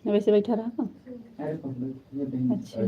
वैसे बैठा रहा। अच्छा।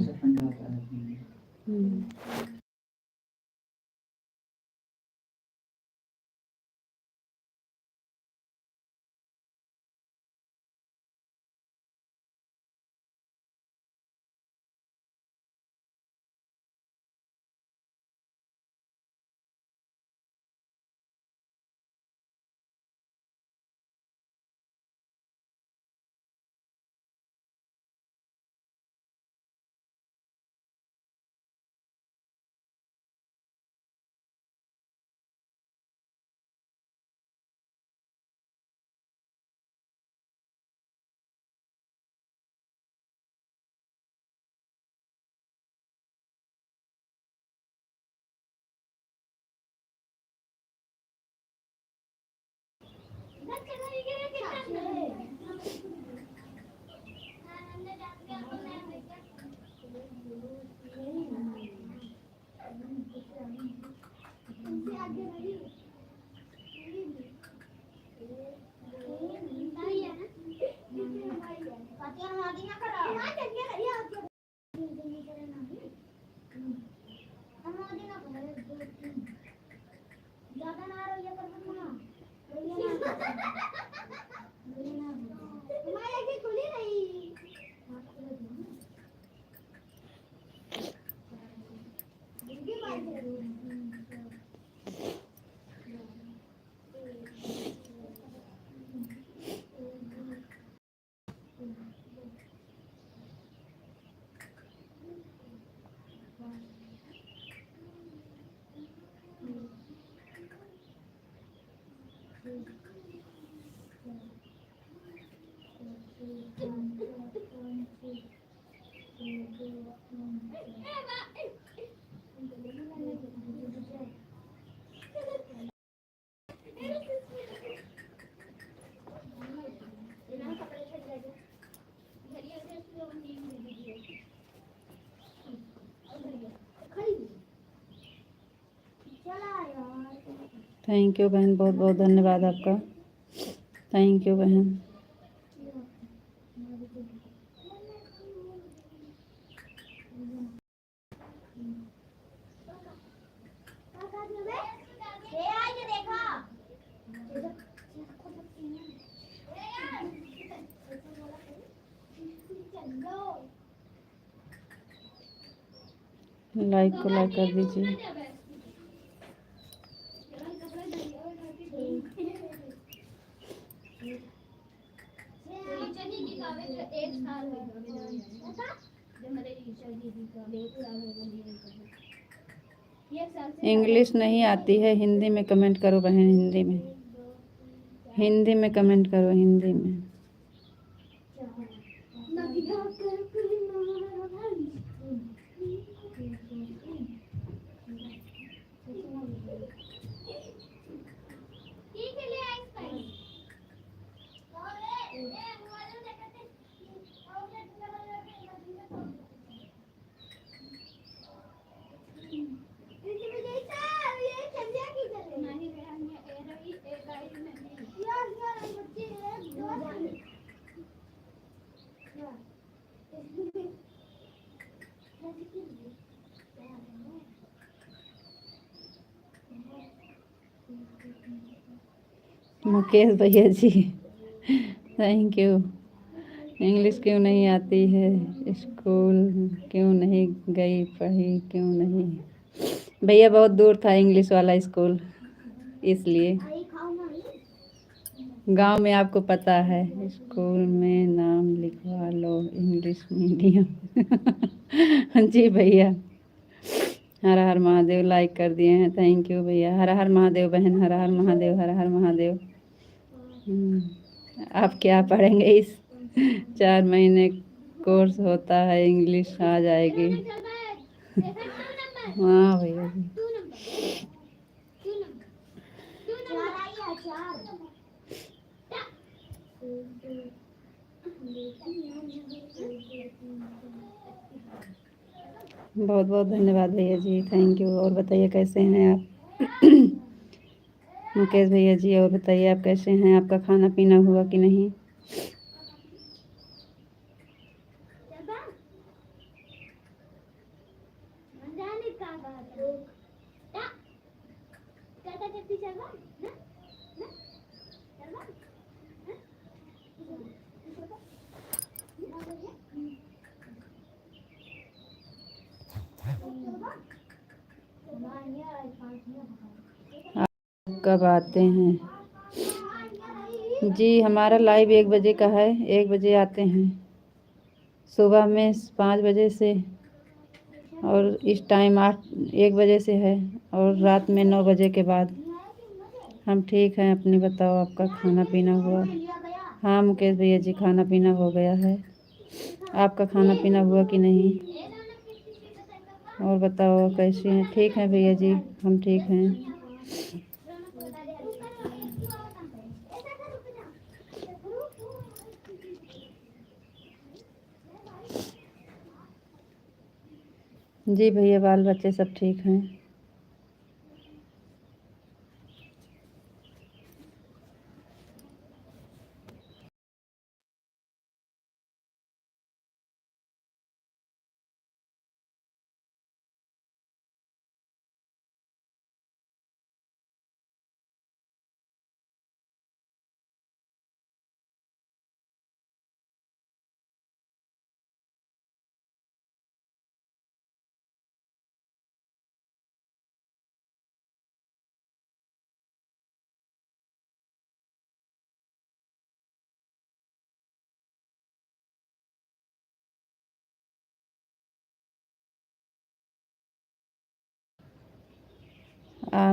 थैंक यू बहन, बहुत बहुत धन्यवाद आपका। थैंक यू बहन। लाइक को लाइक कर दीजिए। इंग्लिश नहीं आती है, हिंदी में कमेंट करो बहन। हिंदी में, हिंदी में कमेंट करो, हिंदी में। मुकेश भैया जी, थैंक यू। इंग्लिश क्यों नहीं आती है, स्कूल क्यों नहीं गई, पढ़ी क्यों नहीं? भैया बहुत दूर था इंग्लिश वाला स्कूल, इसलिए। गांव में आपको पता है, स्कूल में नाम लिखवा लो इंग्लिश मीडियम। जी भैया, हर हर महादेव। लाइक कर दिए हैं, थैंक यू भैया। हर हर महादेव बहन, हर हर महादेव, हर हर महादेव। आप क्या पढ़ेंगे? इस 4 महीने कोर्स होता है, इंग्लिश आ जाएगी। हाँ भैया जी। बहुत बहुत धन्यवाद भैया जी, थैंक यू। और बताइए कैसे हैं आप? मुकेश भैया जी, और बताइए आप कैसे हैं? आपका खाना पीना हुआ कि नहीं? आप कब आते हैं? जी हमारा लाइव 1 बजे का है, 1 बजे आते हैं। सुबह में 5 बजे से और इस टाइम 1 बजे से है और रात में 9 बजे के बाद। हम ठीक हैं, अपनी बताओ, आपका खाना पीना हुआ? हाँ मुकेश भैया जी, खाना पीना हो गया है। आपका खाना पीना हुआ कि नहीं? और बताओ कैसे हैं? ठीक हैं भैया जी, हम ठीक हैं। जी भैया, बाल बच्चे सब ठीक हैं।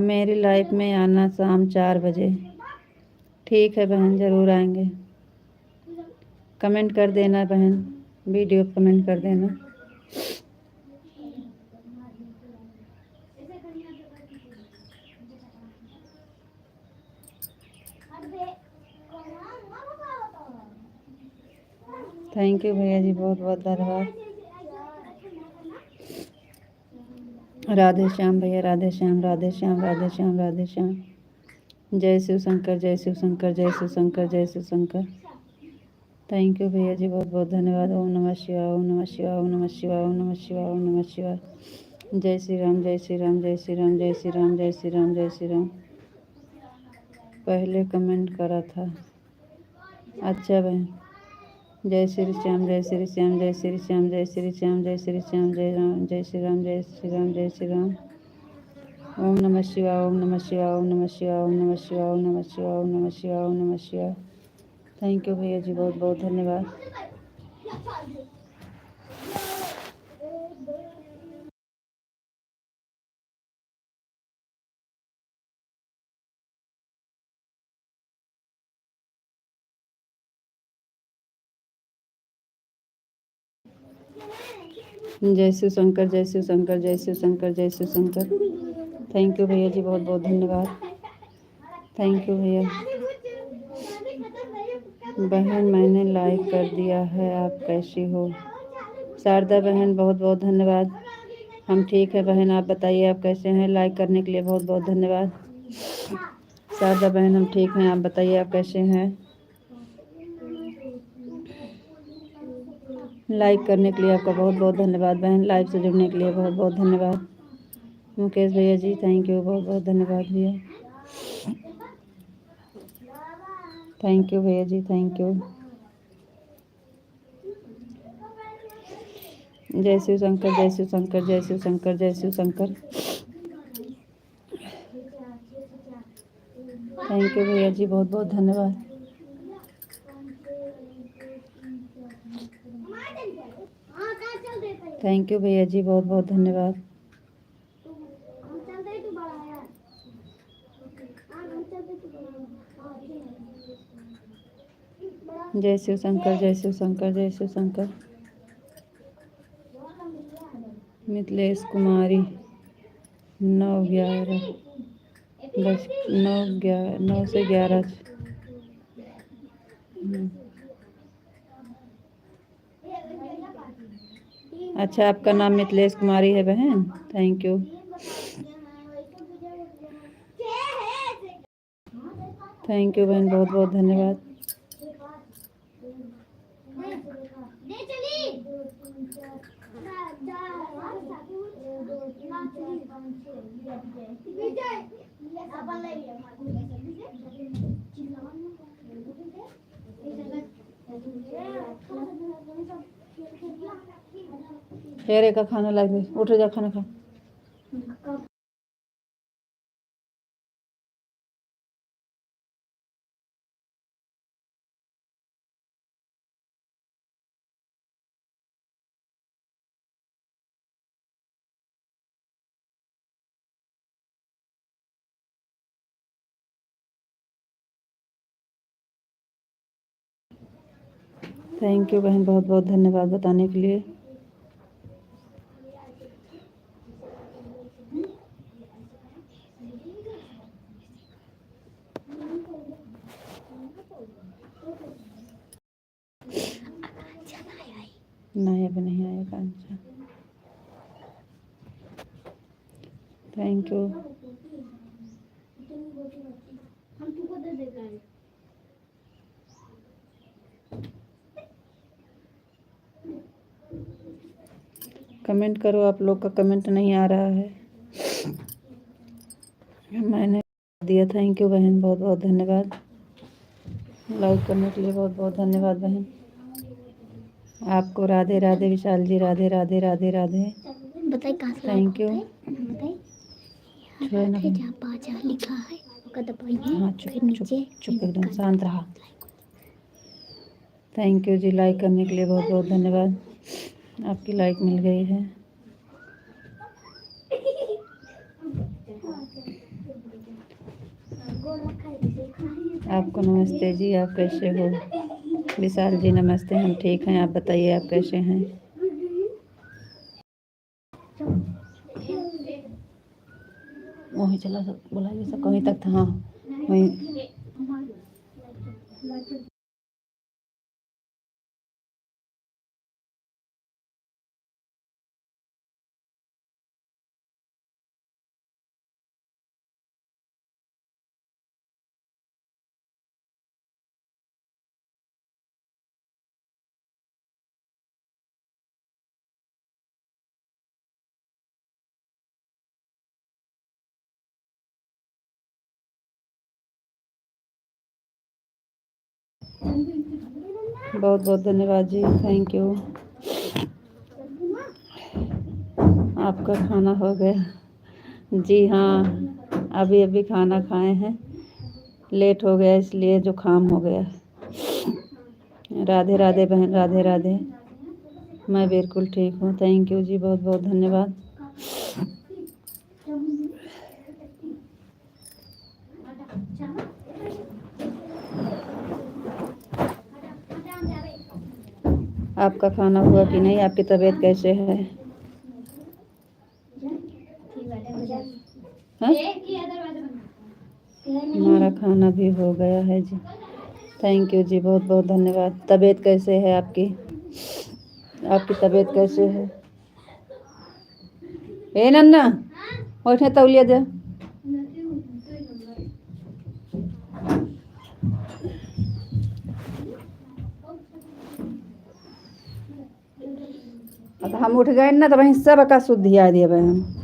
मेरी लाइफ में आना शाम 4 बजे। ठीक है बहन, ज़रूर आएंगे। कमेंट कर देना बहन, वीडियो कमेंट कर देना। थैंक यू भैया जी, बहुत बहुत धन्यवाद। राधे श्याम भैया, राधे श्याम, राधे श्याम, राधे श्याम, राधे श्याम। जय शिव शंकर, जय शिव शंकर, जय शिव शंकर, जय शिव शंकर। थैंक यू भैया जी, बहुत बहुत धन्यवाद। ओम नमः शिवाय, ओम नमः शिवाय, ओम नमः शिवाय, ओम नमः शिवाय, ओम नमः शिवाय। जय श्री राम, जय श्री राम, जय श्री राम, जय श्री राम, जय श्री राम, जय श्री राम। पहले कमेंट करा था। अच्छा बहन। जय श्री श्याम, जय श्री श्याम, जय श्री श्याम, जय श्री श्याम, जय श्री श्याम, जय राम, जय श्री राम, जय श्री राम, जय श्री राम। ओम नमः शिवाय, ओम नमः शिवाय, ओम नमः शिवाय, ओम नमः शिवाय, ओम नमः शिवाय, ओम नमः शिवाय, ओम नमः शिवाय। थैंक यू भैया जी, बहुत बहुत धन्यवाद। जय शिव शंकर, जय शिव शंकर, जय शिव शंकर, जय शिव शंकर। थैंक यू भैया जी, बहुत बहुत धन्यवाद। थैंक यू भैया। बहन मैंने लाइक कर दिया है, आप कैसी हो? शारदा बहन, बहुत बहुत धन्यवाद। हम ठीक है बहन, आप बताइए आप कैसे हैं? लाइक करने के लिए बहुत बहुत धन्यवाद। शारदा बहन, हम ठीक हैं, आप बताइए आप कैसे हैं? लाइक करने के लिए आपका बहुत बहुत धन्यवाद बहन। लाइव से जुड़ने के लिए बहुत बहुत धन्यवाद। मुकेश भैया जी, थैंक यू, बहुत बहुत धन्यवाद भैया। थैंक यू भैया जी, थैंक यू। जय शिव शंकर, जय शिव शंकर, जय शिव शंकर, जय शिव शंकर। थैंक यू भैया जी, बहुत बहुत धन्यवाद। थैंक यू भैया जी, बहुत बहुत धन्यवाद। जय शिव शंकर, जय शिव शंकर, जय शिव शंकर। मिथिलेश कुमारी 9/11 बस 9 से 11। अच्छा, आपका नाम मिथिलेश कुमारी है बहन, थैंक यू। थैंक यू बहन, बहुत बहुत धन्यवाद। फेरे का खाना ला दे, उठ जा खाना खा। थैंक यू बहन, बहुत बहुत धन्यवाद बताने के लिए। नहीं अभी नहीं आया कांचा। Thank you. कमेंट करो, आप लोग का कमेंट नहीं आ रहा है, मैंने दिया। थैंक यू बहन, बहुत बहुत धन्यवाद। लाइक करने के लिए बहुत बहुत धन्यवाद बहन। आपको राधे राधे विशाल जी, राधे राधे राधे राधे। बताइए कहाँ से थैंक यू। बताइए जहाँ पाँच लिखा है हाँ चुप चुप चुप एकदम शांत रहा। थैंक यू जी, लाइक करने के लिए बहुत बहुत धन्यवाद। आपकी लाइक मिल गई है। आपको नमस्ते जी, आप कैसे हो? विशाल जी नमस्ते, हम ठीक हैं, आप बताइए आप कैसे हैं? वहीं चला बुलाइए सब, कहीं तक था। हाँ वहीं। बहुत बहुत धन्यवाद जी, थैंक यू। आपका खाना हो गया? जी हाँ, अभी अभी खाना खाए हैं, लेट हो गया इसलिए जुकाम हो गया। राधे राधे बहन, राधे राधे। मैं बिल्कुल ठीक हूँ, थैंक यू जी, बहुत बहुत धन्यवाद। आपका खाना हुआ कि नहीं? आपकी तबीयत कैसे है? हाँ? हमारा खाना भी हो गया है जी, थैंक यू जी, बहुत बहुत धन्यवाद। तबीयत कैसे है आपकी? आपकी तबीयत कैसे है? ए नन्ना उठे तौलिया जा। अब हम उठ गए ना तो वहीं सब का शुद्धिया दिए हम।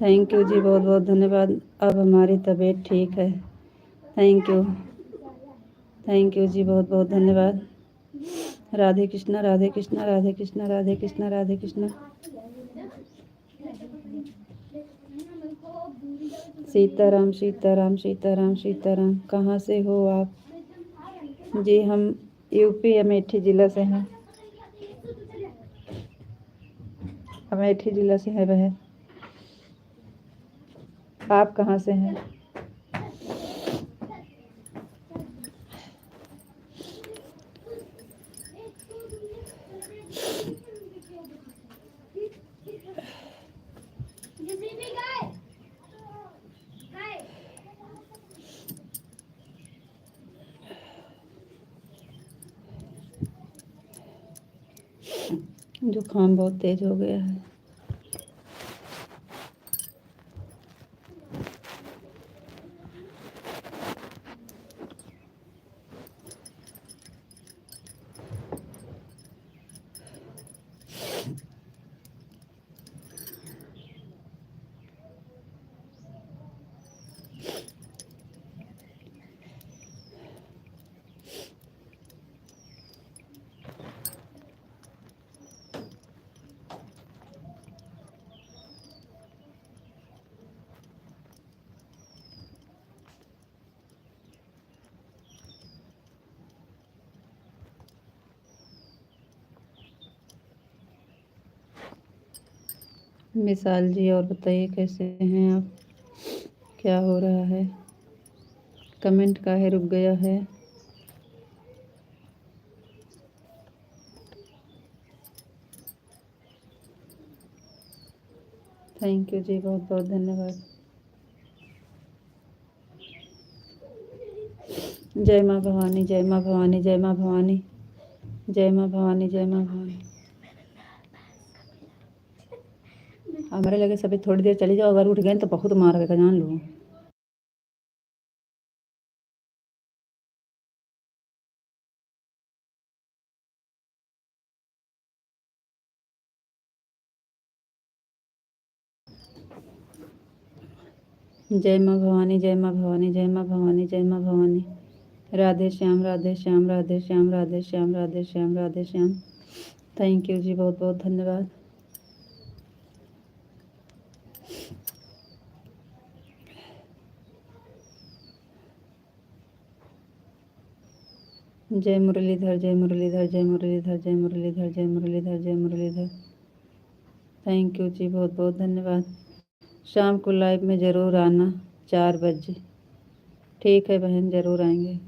थैंक यू जी, बहुत बहुत धन्यवाद। अब हमारी तबीयत ठीक है, थैंक यू। थैंक यू जी, बहुत बहुत धन्यवाद। राधे कृष्णा राधे कृष्णा राधे कृष्णा राधे कृष्णा राधे कृष्णा। सीताराम सीताराम सीताराम सीताराम। कहाँ से हो आप? जी हम यूपी अमेठी जिला से हैं। अमेठी जिला से है वह। आप कहाँ से हैं? जुकाम बहुत तेज हो गया है। विशाल जी, और बताइए कैसे हैं आप? क्या हो रहा है? कमेंट काहे रुक गया है? थैंक यू जी, बहुत बहुत धन्यवाद। जय माँ भवानी, जय माँ भवानी, जय माँ भवानी, जय माँ भवानी, जय माँ भवानी। हमारे लगे सभी थोड़ी देर चली जाओ, अगर उठ गए तो बहुत मार के जान लो। जय माँ भवानी, जय माँ भवानी, जय माँ भवानी, जय माँ भवानी। राधे श्याम, राधे श्याम, राधे श्याम, राधे श्याम, राधे श्याम, राधे श्याम। थैंक यू जी, बहुत बहुत धन्यवाद। जय मुरलीधर, जय मुरलीधर, जय मुरलीधर, जय मुरलीधर, जय मुरलीधर, जय मुरलीधर। थैंक यू जी, बहुत बहुत धन्यवाद। शाम को लाइव में ज़रूर आना 4 बजे। ठीक है बहन, ज़रूर आएंगे।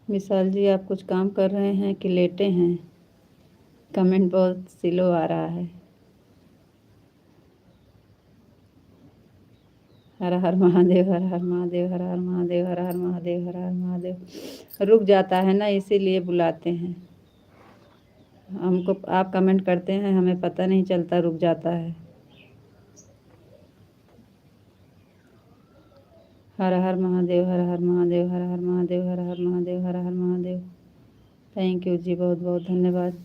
विशाल जी, आप कुछ काम कर रहे हैं कि लेटे हैं? कमेंट बहुत स्लो आ रहा है। हर हर महादेव, हर हर महादेव, हर हर महादेव, हर हर महादेव, हर हर महादेव। रुक जाता है ना, इसीलिए बुलाते हैं हमको। आप कमेंट करते हैं, हमें पता नहीं चलता, रुक जाता है। हर हर महादेव, हर हर महादेव, हर हर महादेव, हर हर महादेव, हर हर महादेव। थैंक यू जी, बहुत बहुत धन्यवाद।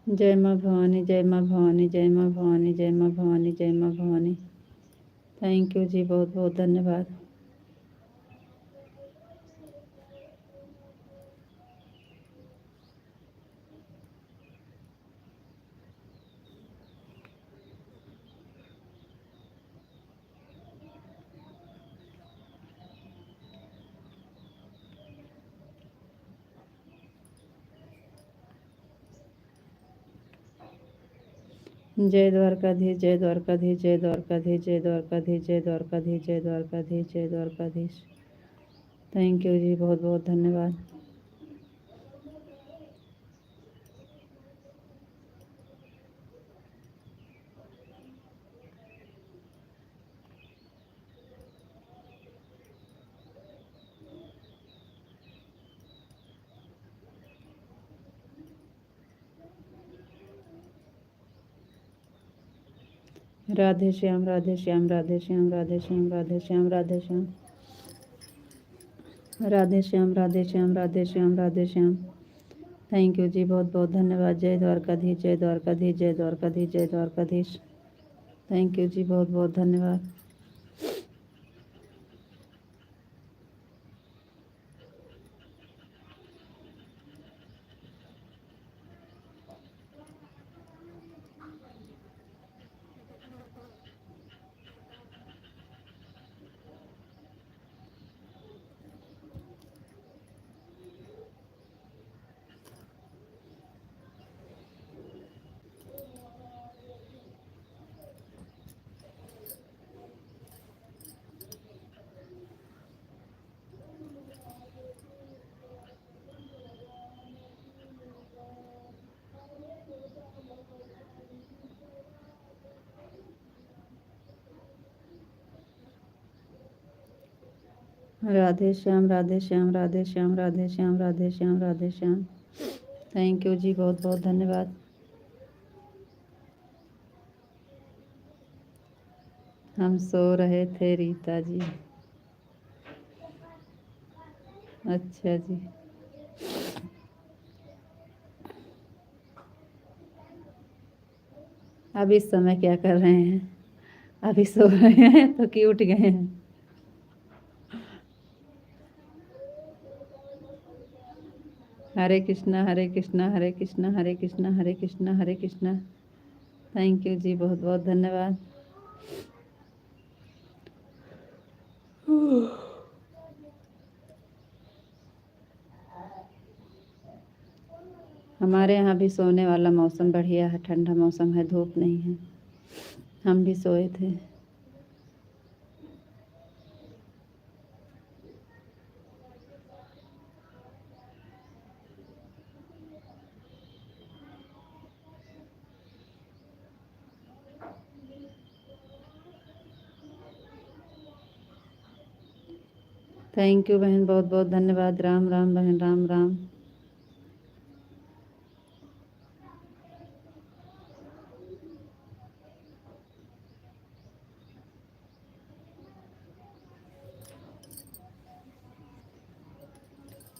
जय माँ भवानी, जय माँ भवानी, जय माँ भवानी, जय माँ भवानी, जय माँ भवानी। थैंक यू जी, बहुत बहुत धन्यवाद। जय द्वारकाधीश, जय द्वारकाधीश, जय द्वारकाधीश, जय द्वारकाधीश, जय द्वारकाधीश, जय द्वारकाधीश, जय द्वारकाधीश। थैंक यू जी, बहुत बहुत धन्यवाद। राधे श्याम, राधे श्याम, राधे श्याम, राधे श्याम, राधे श्याम, राधे श्याम, राधे श्याम, राधे श्याम, राधे श्याम, राधे श्याम। थैंक यू जी, बहुत बहुत धन्यवाद। जय द्वारकाधीश, जय द्वारकाधीश, जय द्वारकाधीश, जय द्वारकाधीश। थैंक यू जी, बहुत बहुत धन्यवाद। राधे श्याम, राधे श्याम, राधे श्याम, राधे श्याम, राधे श्याम, राधे श्याम। थैंक यू जी, बहुत बहुत धन्यवाद। हम सो रहे थे रीता जी। अच्छा जी। अब इस समय क्या कर रहे हैं? अभी सो रहे हैं तो कि उठ गए हैं? हरे कृष्णा, हरे कृष्णा, हरे कृष्णा, हरे कृष्णा, हरे कृष्णा, हरे कृष्णा। थैंक यू जी, बहुत बहुत धन्यवाद। हमारे यहाँ भी सोने वाला मौसम बढ़िया है, ठंडा मौसम है, धूप नहीं है। हम भी सोए थे। थैंक यू बहन, बहुत बहुत धन्यवाद। राम राम बहन, राम राम।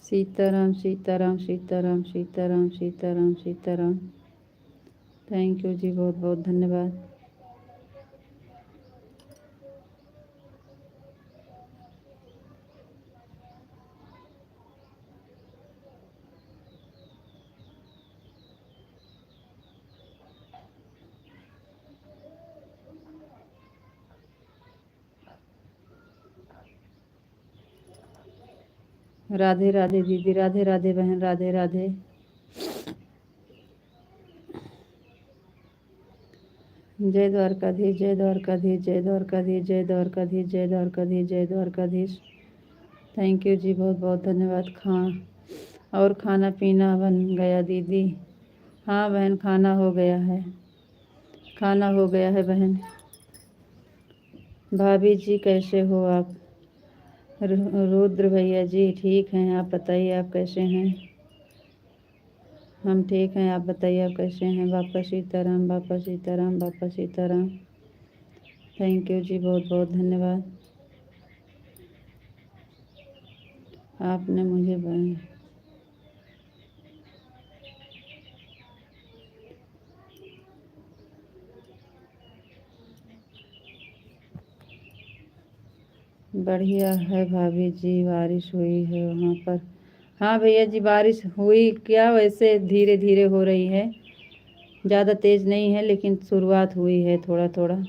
सीताराम, सीताराम, सीताराम, सीताराम, सीताराम, सीताराम। थैंक यू जी, बहुत बहुत धन्यवाद। राधे राधे दीदी, राधे राधे बहन, राधे राधे। जय द्वारकाधीश, जय द्वारकाधीश, जय द्वारकाधीश, जय द्वारकाधीश, जय द्वारकाधीश, जय द्वारकाधीश। थैंक यू जी, बहुत बहुत धन्यवाद। और खाना पीना बन गया दीदी? हाँ बहन, खाना हो गया है, खाना हो गया है बहन। भाभी जी कैसे हो आप? रुद्र भैया जी ठीक हैं, आप बताइए आप कैसे हैं? हम ठीक हैं, आप बताइए आप कैसे हैं? बापा सीताराम, बापा सीताराम, बापा सीताराम। थैंक यू जी, बहुत बहुत धन्यवाद। आपने मुझे बढ़िया है भाभी जी, बारिश हुई है वहाँ पर? हाँ भैया जी, बारिश हुई क्या, वैसे धीरे धीरे हो रही है, ज़्यादा तेज़ नहीं है, लेकिन शुरुआत हुई है थोड़ा थोड़ा।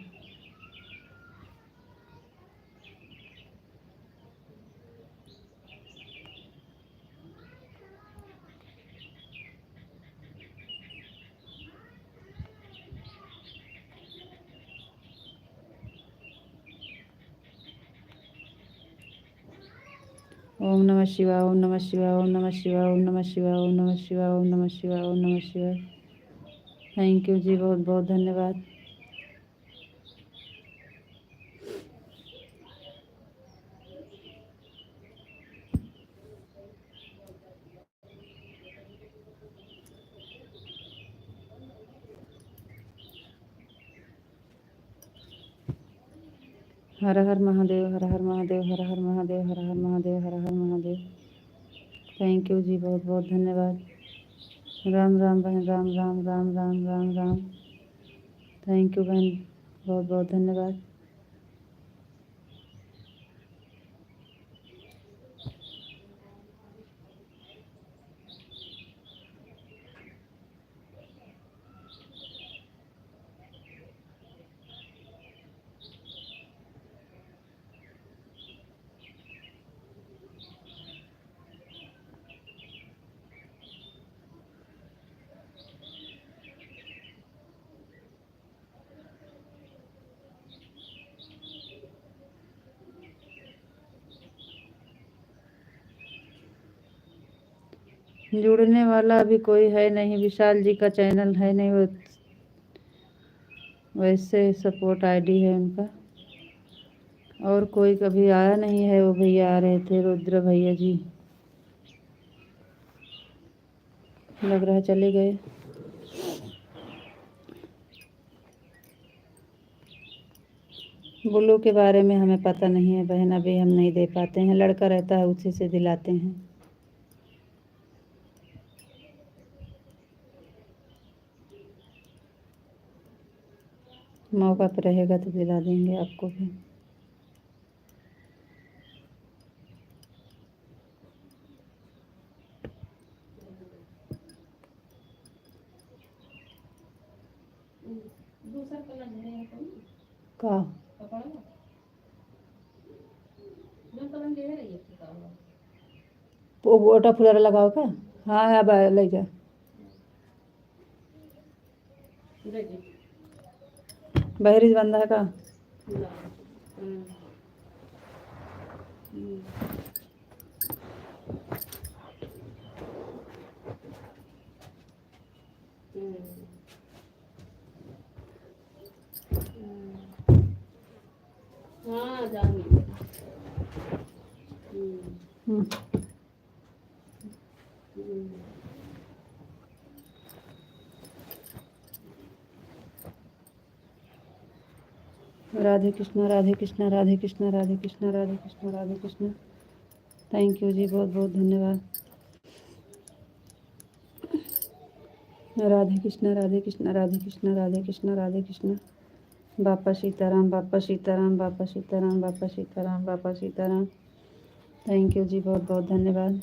ओम नमः शिवाय, ओम नमः शिवाय, ओम नमः शिवाय, ओम नमः शिवाय, ओम नमः शिवाय, ओम नमः शिवाय, ओम नमः शिवाय। थैंक यू जी, बहुत बहुत धन्यवाद। हर हर महादेव, हर हर महादेव, हर हर महादेव, हर हर महादेव, हर हर महादेव। थैंक यू जी, बहुत बहुत धन्यवाद। राम राम बहन, राम राम राम राम राम राम। थैंक यू बहन, बहुत बहुत धन्यवाद। जुड़ने वाला अभी कोई है नहीं, विशाल जी का चैनल है नहीं, वो वैसे सपोर्ट आईडी है उनका, और कोई कभी आया नहीं है। वो भैया आ रहे थे, रुद्र भैया जी, लग रहा है चले गए। बुल्लू के बारे में हमें पता नहीं है बहन, अभी हम नहीं दे पाते हैं, लड़का रहता है उसी से दिलाते हैं, मौका पर रहेगा तो दिला देंगे आपको भी। का वो बोटा फुलारा लगाओ का? हाँ अब ले जा, बहरीज बंदा का। हम्म। राधे कृष्णा, राधे कृष्णा, राधे कृष्णा, राधे कृष्णा, राधे कृष्णा, राधे कृष्णा। थैंक यू जी, बहुत बहुत धन्यवाद। राधे कृष्णा, राधे कृष्णा, राधे कृष्णा, राधे कृष्णा, राधे कृष्णा। बापा सीताराम, बापा सीताराम, बापा सीताराम, बापा सीताराम, बापा सीताराम। थैंक यू जी, बहुत बहुत धन्यवाद।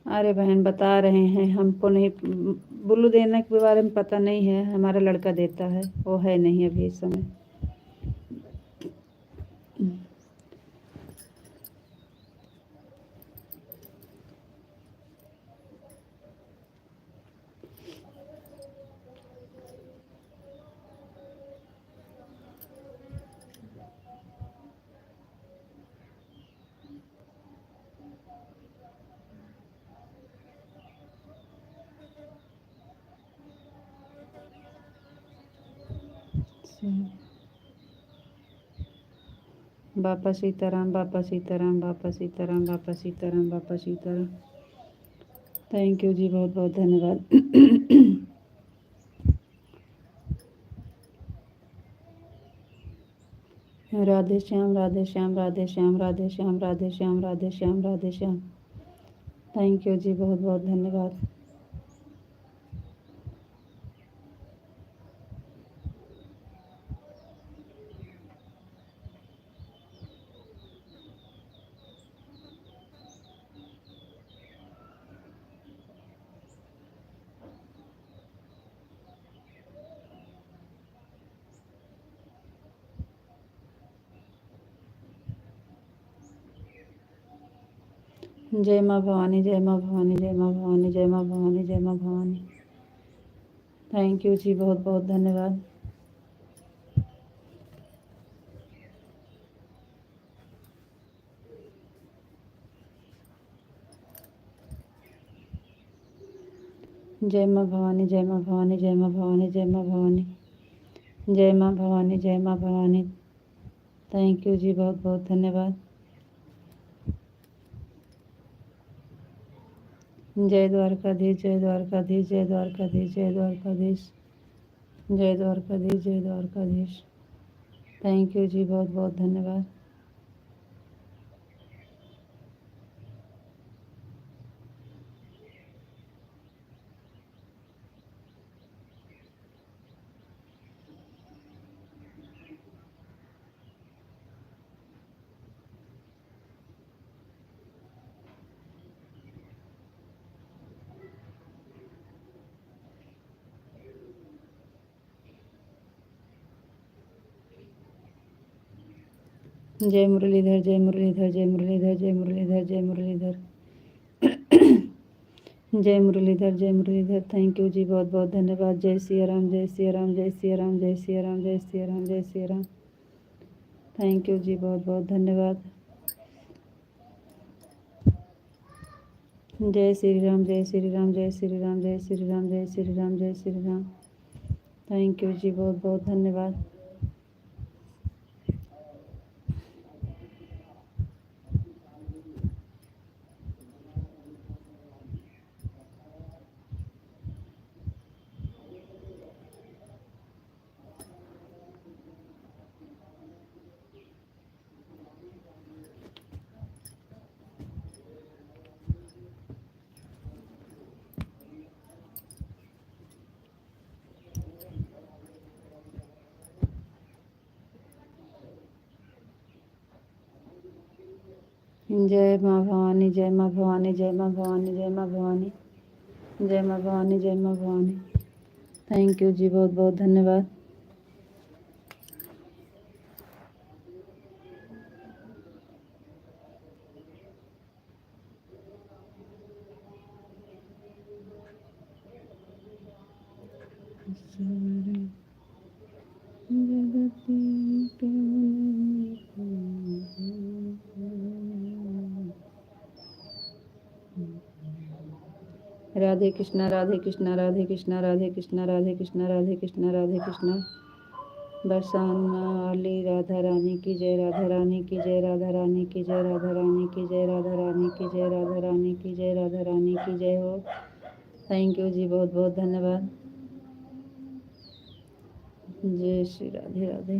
अरे बहन बता रहे हैं, हमको नहीं, बुल्लू देने के बारे में पता नहीं है, हमारा लड़का देता है, वो है नहीं अभी इस समय। बापा सीताराम, बापा सीताराम, बापा सीताराम, बापा सीताराम, बापा सीताराम। थैंक यू जी, बहुत बहुत धन्यवाद। राधे श्याम, राधे श्याम, राधे श्याम, राधे श्याम, राधे श्याम, राधे श्याम, राधे श्याम। थैंक यू जी, बहुत बहुत धन्यवाद। जय माँ भवानी, जय माँ भवानी, जय माँ भवानी, जय माँ भवानी, जय माँ भवानी। थैंक यू जी, बहुत बहुत धन्यवाद। जय माँ भवानी, जय माँ भवानी, जय माँ भवानी, जय माँ भवानी, जय माँ भवानी, जय माँ भवानी। थैंक यू जी, बहुत बहुत धन्यवाद। जय द्वारकाधीश, जय द्वारकाधीश, जय द्वारकाधीश, जय द्वारकाधीश, जय द्वारकाधीश, जय द्वारकाधीश। थैंक यू जी, बहुत बहुत धन्यवाद। जय मुरलीधर, जय मुरलीधर, जय मुरलीधर, जय मुरलीधर, जय मुरलीधर, जय मुरलीधर, जय मुरलीधर। थैंक यू जी, बहुत बहुत धन्यवाद। जय सिया राम, जय सिया राम, जय सिया राम, जय सिया राम, जय सिया राम, जय सिया राम। थैंक यू जी, बहुत बहुत धन्यवाद। जय श्री राम, जय श्री राम, जय श्री राम, जय श्री राम, जय श्री राम, जय श्री राम। थैंक यू जी, बहुत बहुत धन्यवाद। जय माँ भवानी, जय माँ भवानी, जय माँ भवानी, जय माँ भवानी, जय माँ भवानी, जय माँ भवानी। थैंक यू जी, बहुत बहुत धन्यवाद। राधे कृष्णा, राधे कृष्णा, राधे कृष्णा, राधे कृष्णा, राधे कृष्णा, राधे कृष्णा, राधे कृष्णा। बरसाना वाली राधा रानी की जय, राधा रानी की जय, राधा रानी की जय, राधा रानी की जय, राधा रानी की जय, राधा रानी की जय, राधा रानी की जय हो। थैंक यू जी, बहुत बहुत धन्यवाद। जय श्री राधे राधे।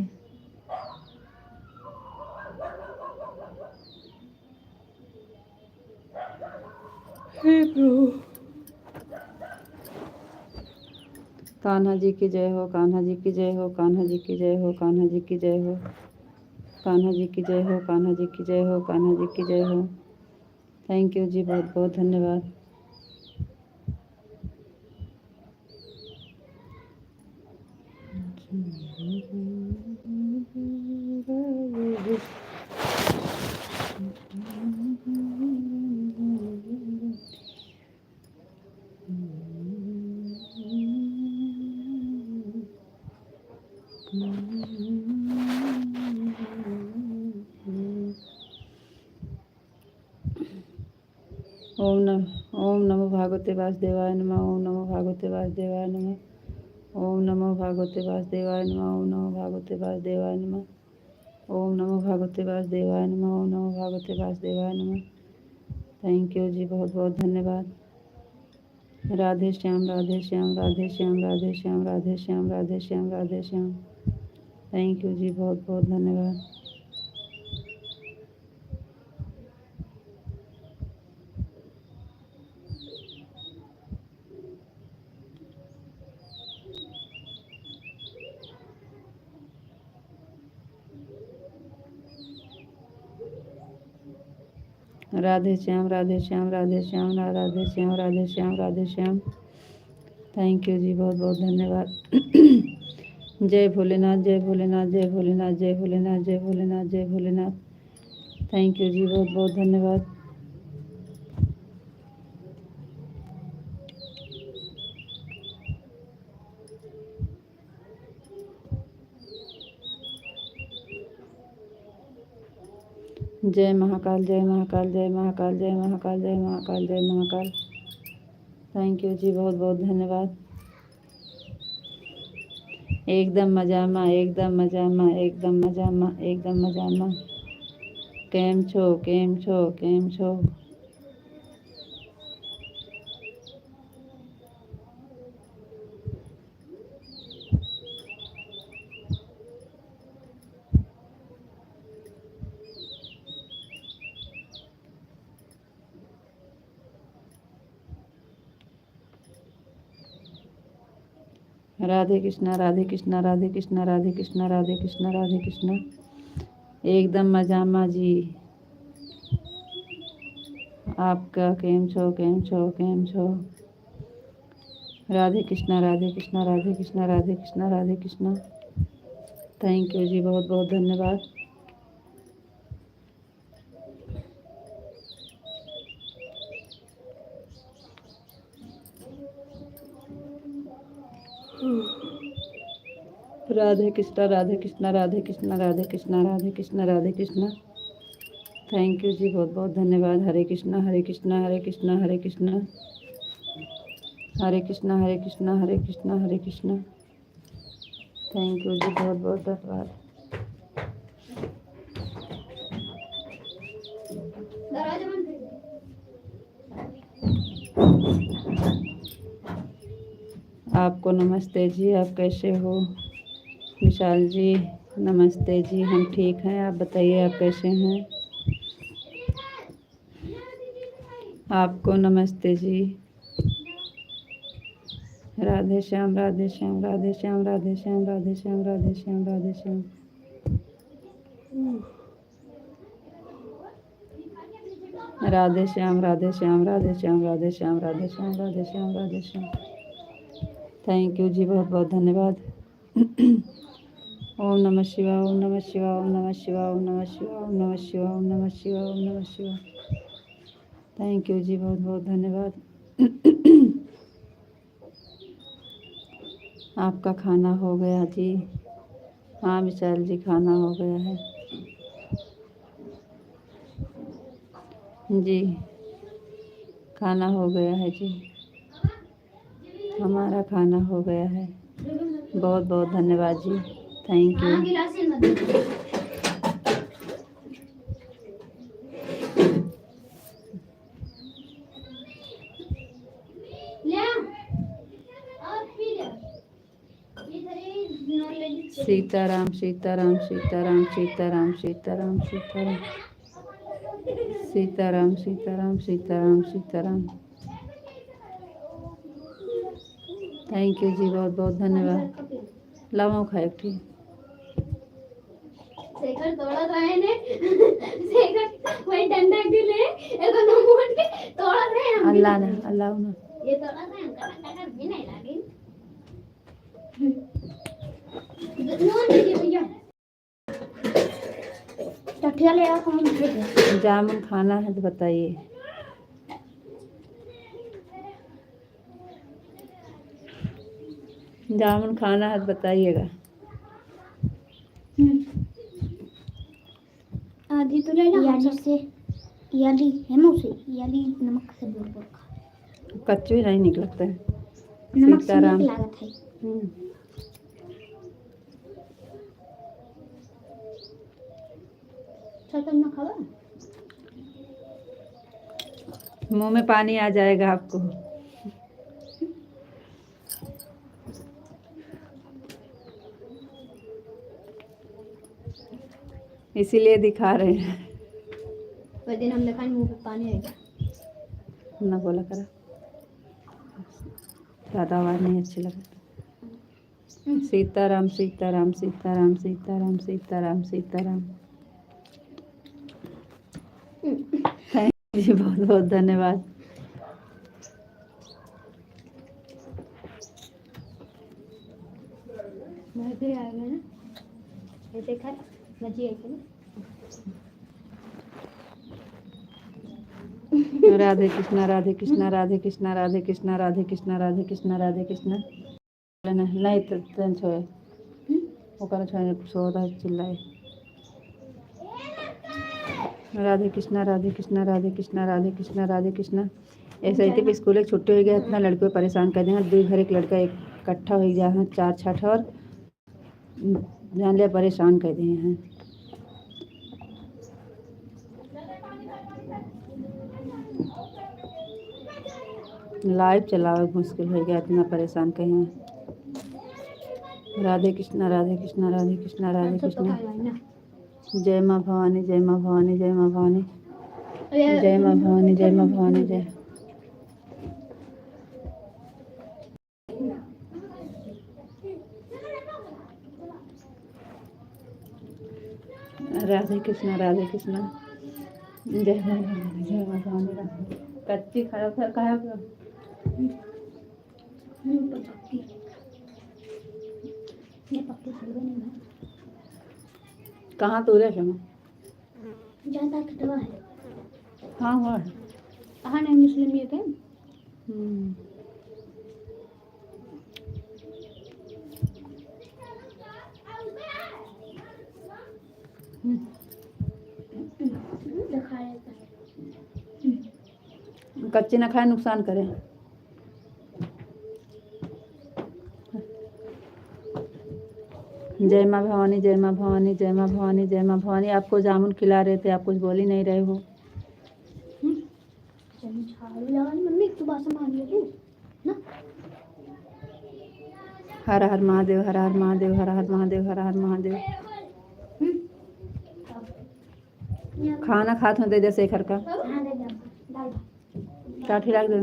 हे प्रभु। कान्हा जी की जय हो, कान्हा जी की जय हो, कान्हा जी की जय हो, कान्हा जी की जय हो, कान्हा जी की जय हो, कान्हा जी की जय हो, कान्हा जी की जय हो। थैंक यू जी, बहुत बहुत धन्यवाद। ओम नमो भागवते वासुदेवाय नमः। ओम नमो भागवते वासुदेवाय नमः। ओम नमो भागवते वासुदेवाय नमः। ओम नमो भागवते वासुदेवाय नमः। ओम नमो भागवते वासुदेवाय नमः। ओम नमो भागवते वासुदेवाय नमः। थैंक यू जी, बहुत बहुत धन्यवाद। राधे श्याम, राधे श्याम, राधे श्याम, राधे श्याम, राधे श्याम, राधे श्याम, राधे श्याम। थैंक यू जी, बहुत बहुत धन्यवाद। राधे श्याम, राधे श्याम, राधे श्याम, राधे श्याम, राधे श्याम, राधे श्याम। थैंक यू जी, बहुत बहुत धन्यवाद। जय भोलेनाथ, जय भोलेनाथ, जय भोलेनाथ, जय भोलेनाथ, जय भोलेनाथ, जय भोलेनाथ। थैंक यू जी, बहुत बहुत धन्यवाद। जय महाकाल, जय महाकाल, जय महाकाल, जय महाकाल, जय महाकाल, जय महाकाल। थैंक यू जी, बहुत बहुत धन्यवाद। एकदम मजामा, एकदम मजामा, एकदम मजामा, एकदम मजामा। केम छो, केम छो, केम छो। राधे कृष्णा, राधे कृष्णा, राधे कृष्णा, राधे कृष्णा, राधे कृष्णा, राधे कृष्णा। एकदम मजामा जी। आपका केम छो, केम छो, केम छो। राधे कृष्णा, राधे कृष्णा, राधे कृष्णा, राधे कृष्णा, राधे कृष्णा। थैंक यू जी, बहुत बहुत धन्यवाद। राधे कृष्णा, राधे कृष्णा, राधे कृष्णा, राधे कृष्णा, राधे कृष्णा, राधे कृष्णा। थैंक यू जी, बहुत बहुत धन्यवाद। हरे कृष्णा, हरे कृष्णा, हरे कृष्णा, हरे कृष्णा, हरे कृष्णा, हरे कृष्णा, हरे कृष्णा, हरे कृष्णा। थैंक यू जी, बहुत बहुत धन्यवाद। आपको नमस्ते जी, आप कैसे हो? विशाल जी नमस्ते जी, हम ठीक हैं, आप बताइए आप कैसे हैं? आपको नमस्ते जी। राधे श्याम, राधे श्याम, राधे श्याम, राधे श्याम, राधे श्याम, राधे श्याम, राधे श्याम। राधे श्याम, राधे श्याम, राधे श्याम, राधे श्याम, राधे श्याम, राधे श्याम, राधे श्याम। थैंक यू जी, बहुत बहुत धन्यवाद। ओम नमः शिवाय, ओम नमः शिवाय, ओम नमः शिवाय, ओम नमः शिवाय, ओम नमः शिवाय, ओम नमः शिवाय, ओम नमः शिवाय। थैंक यू जी, बहुत बहुत धन्यवाद। आपका खाना हो गया जी? हाँ विशाल जी, खाना हो गया है जी, खाना हो गया है जी, हमारा खाना हो गया है। बहुत बहुत धन्यवाद जी, thank you. Sitaram, Sitaram, Sitaram, Sitaram, Sitaram, Sitaram, Sitaram, Sitaram, Sitaram, Sitaram. Thank you जी, बहुत बहुत धन्यवाद। लाओ खाए ठीक। शेखर तोड़ा तो है ने शेखर वही डंडा के ले एगो नमूट के तोड़ा है हम अल्लाह ना, अल्लाह ना। ये तोड़ा है हम काका भी नहीं लागे नून दीजिए भैया टठिया ले आओ हम भेज जामुन खाना है तो बताइए। जामुन खाना है तो बताइएगा। आधी तो ले लो याली से याली हेमो से याली नमक से बोल बोल खा कच्चे नहीं निकलते हैं। नमक से सीताराम। नीक लागत है छतन ना खावा मुंह में पानी आ जाएगा आपको। इसीलिए दिखा रहे हैं। वह दिन हम देखा मुंह पे पानी आएगा ना बोला करा, ज़्यादा आवाज़ नहीं अच्छी लगती। सीताराम, सीताराम, सीताराम, सीताराम, सीताराम, सीताराम। थैंक यू जी, बहुत बहुत धन्यवाद। मजे आएगा ना ये देखा मजे आएगी ना राधे कृष्णा, राधे कृष्णा, राधे कृष्णा, राधे कृष्णा, राधे कृष्णा, राधे कृष्णा, राधे कृष्णा। नहीं तो तेन छोए ओकरा छोए सो रहा चिल्लाए। राधे कृष्णा राधे कृष्णा राधे कृष्णा राधे कृष्णा राधे कृष्णा। ऐसे ही स्कूल एक छुट्टी हो गया इतना लड़के परेशान कर देंगे। दुई घर एक लड़का इकट्ठा हो गया है 4 छठ और जान लिया परेशान कर दिए हैं। लाइव चलाओ मुश्किल हो गया इतना परेशान कहीं। राधे कृष्णा राधे कृष्णा राधे कृष्णा राधे कृष्णा। जय माँ भवानी जय माँ भवानी जय माँ भवानी जय माँ भवानी जय माँ भवानी जय। राधे कृष्णा राधे कृष्णा जय माँ भवानी जय माँ भवानी। कच्ची खड़ा था कहा कहाँ तो रहे क्षमा ज्यादा कटवा है। हाँ हुआ है। हाँ नहीं मुस्लिम ये थे। कच्चे न खाए नुकसान करें। जय माँ भवानी जय माँ भवानी जय माँ भवानी जय माँ भवानी। आपको जामुन खिला रहे थे आप कुछ बोल ही नहीं रहे हो। मम्मी तू बात मान लिया ना। हर हर महादेव हर हर महादेव हर हर महादेव हर हर महादेव। खाना खाते हो दे दे शेखर का क्या खिला दे।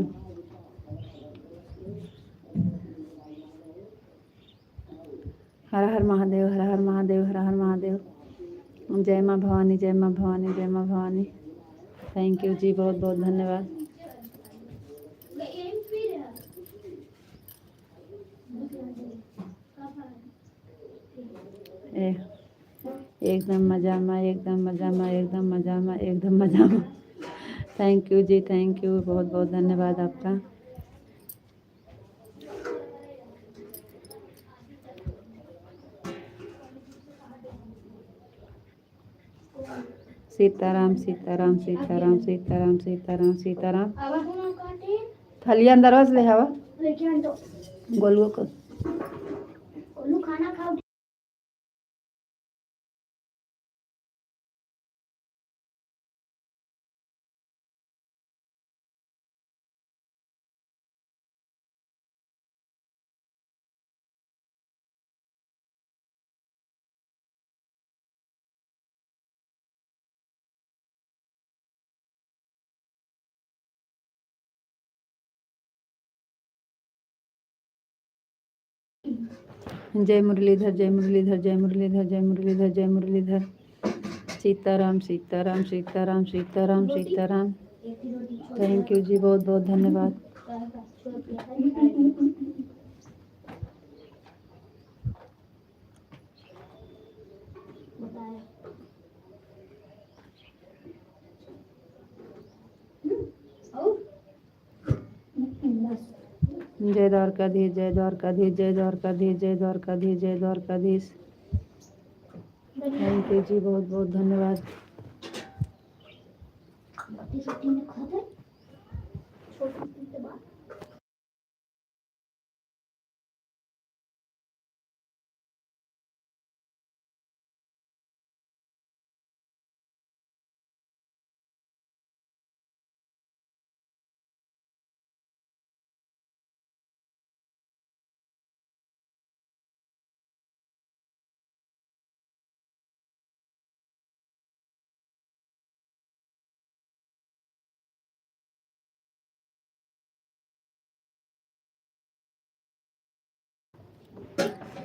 हर हर महादेव हर हर महादेव हर हर महादेव। जय माँ भवानी जय माँ भवानी जय माँ भवानी। थैंक यू जी बहुत बहुत धन्यवाद। एकदम मजा में एकदम मजा में एकदम मजा में एकदम मजा में। Thank you ji thank you बहुत बहुत धन्यवाद आपका। सीताराम सीताराम सीताराम सीताराम सीताराम सीताराम। थलिया अंदर बस ले हवा गोलू को खाना खाओ। जय मुरलीधर जय मुरलीधर जय मुरलीधर जय मुरलीधर जय मुरलीधर। सीताराम सीताराम सीताराम सीताराम सीताराम। थैंक यू जी बहुत बहुत धन्यवाद। जय द्वारकाधीश जय द्वारकाधीश जय द्वारकाधीश जय द्वारकाधीश जय द्वारकाधीश। थैंक यू जी बहुत बहुत धन्यवाद।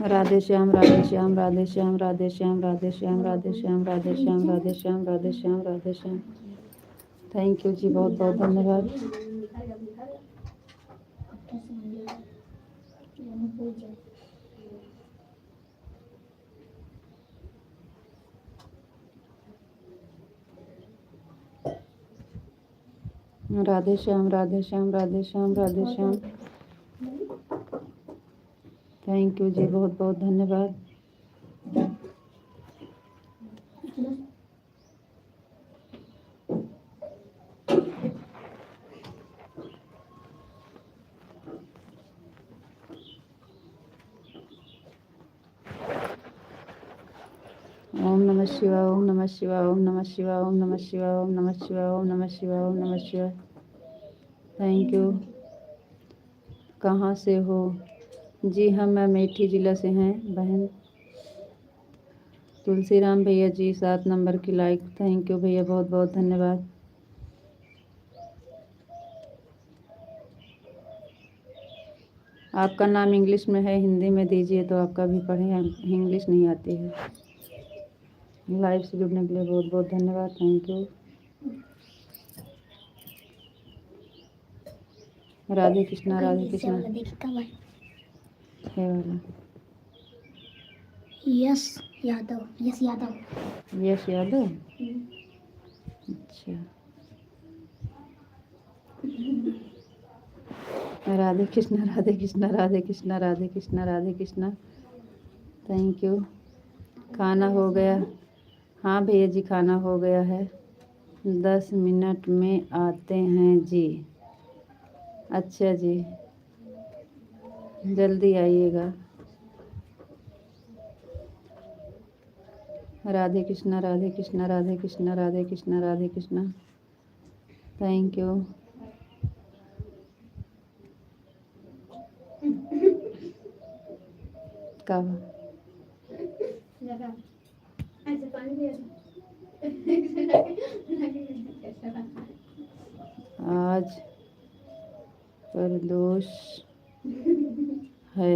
राधे श्याम राधे श्याम राधे श्याम राधे श्याम राधे श्याम राधे श्याम राधे श्याम राधे श्याम राधे श्याम राधे श्याम। थैंक यू जी बहुत बहुत धन्यवाद। राधे श्याम राधे श्याम राधे श्याम राधे श्याम। थैंक यू जी बहुत बहुत धन्यवाद। ओम नमः शिवाय, ओम नमः शिवाय, ओम नमः शिवाय, ओम नमः शिवाय, ओम नमः शिवाय, ओम नमः शिवाय, ओम नमः शिवाय। Thank you. कहाँ से हो? जी हम मैं मेठी जिला से हैं बहन। तुलसीराम भैया जी 7 नंबर की लाइक, थैंक यू भैया, बहुत बहुत धन्यवाद। आपका नाम इंग्लिश में है, हिंदी में दीजिए तो आपका भी पढ़ें, इंग्लिश नहीं आती है। लाइव से जुड़ने के लिए बहुत बहुत धन्यवाद, थैंक यू। राधे कृष्णा, राधे कृष्णा। ये वाला यस यादव, यस यादव। यश यादव, अच्छा। Radhe Krishna, Radhe Krishna, Radhe Krishna, Radhe Krishna, Radhe Krishna, thank you. खाना हो गया? हाँ भैया जी खाना हो गया है, 10 मिनट में आते हैं जी। अच्छा जी, जल्दी आइएगा। Radhe Krishna, Radhe Krishna, Radhe Krishna, Radhe Krishna, Radhe Krishna, thank you. कब? आज प्रदोष है।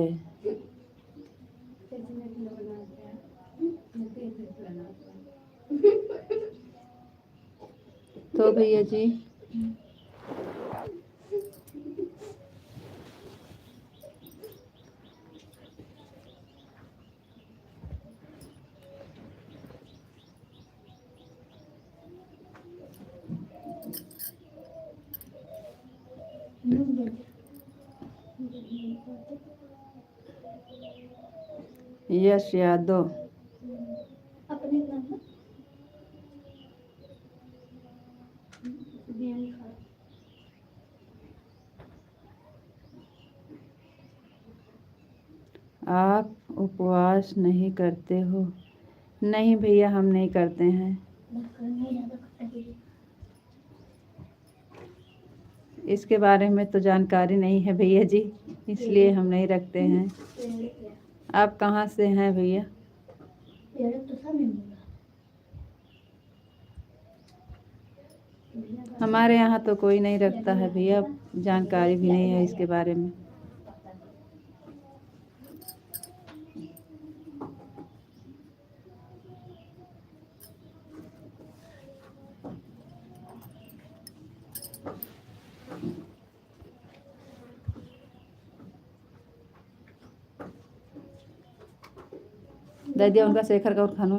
तो भैया जी यश यादव, अपने नाम आप उपवास नहीं करते हो? नहीं भैया हम नहीं करते हैं, इसके बारे में तो जानकारी नहीं है भैया जी, इसलिए हम नहीं रखते हैं। आप कहाँ से हैं भैया? हमारे यहाँ तो कोई नहीं रखता है भैया, जानकारी भी नहीं है इसके बारे में। दे दिया उनका शेखर का और खानो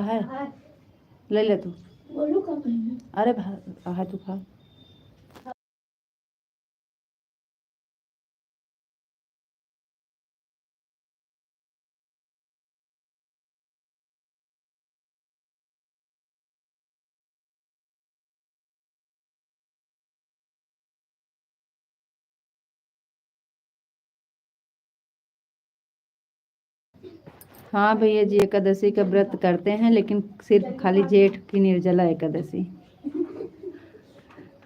है, ले ले तू। अरे है तू खा। हाँ भैया जी एकादशी का व्रत करते हैं, लेकिन सिर्फ खाली जेठ की निर्जला एकादशी,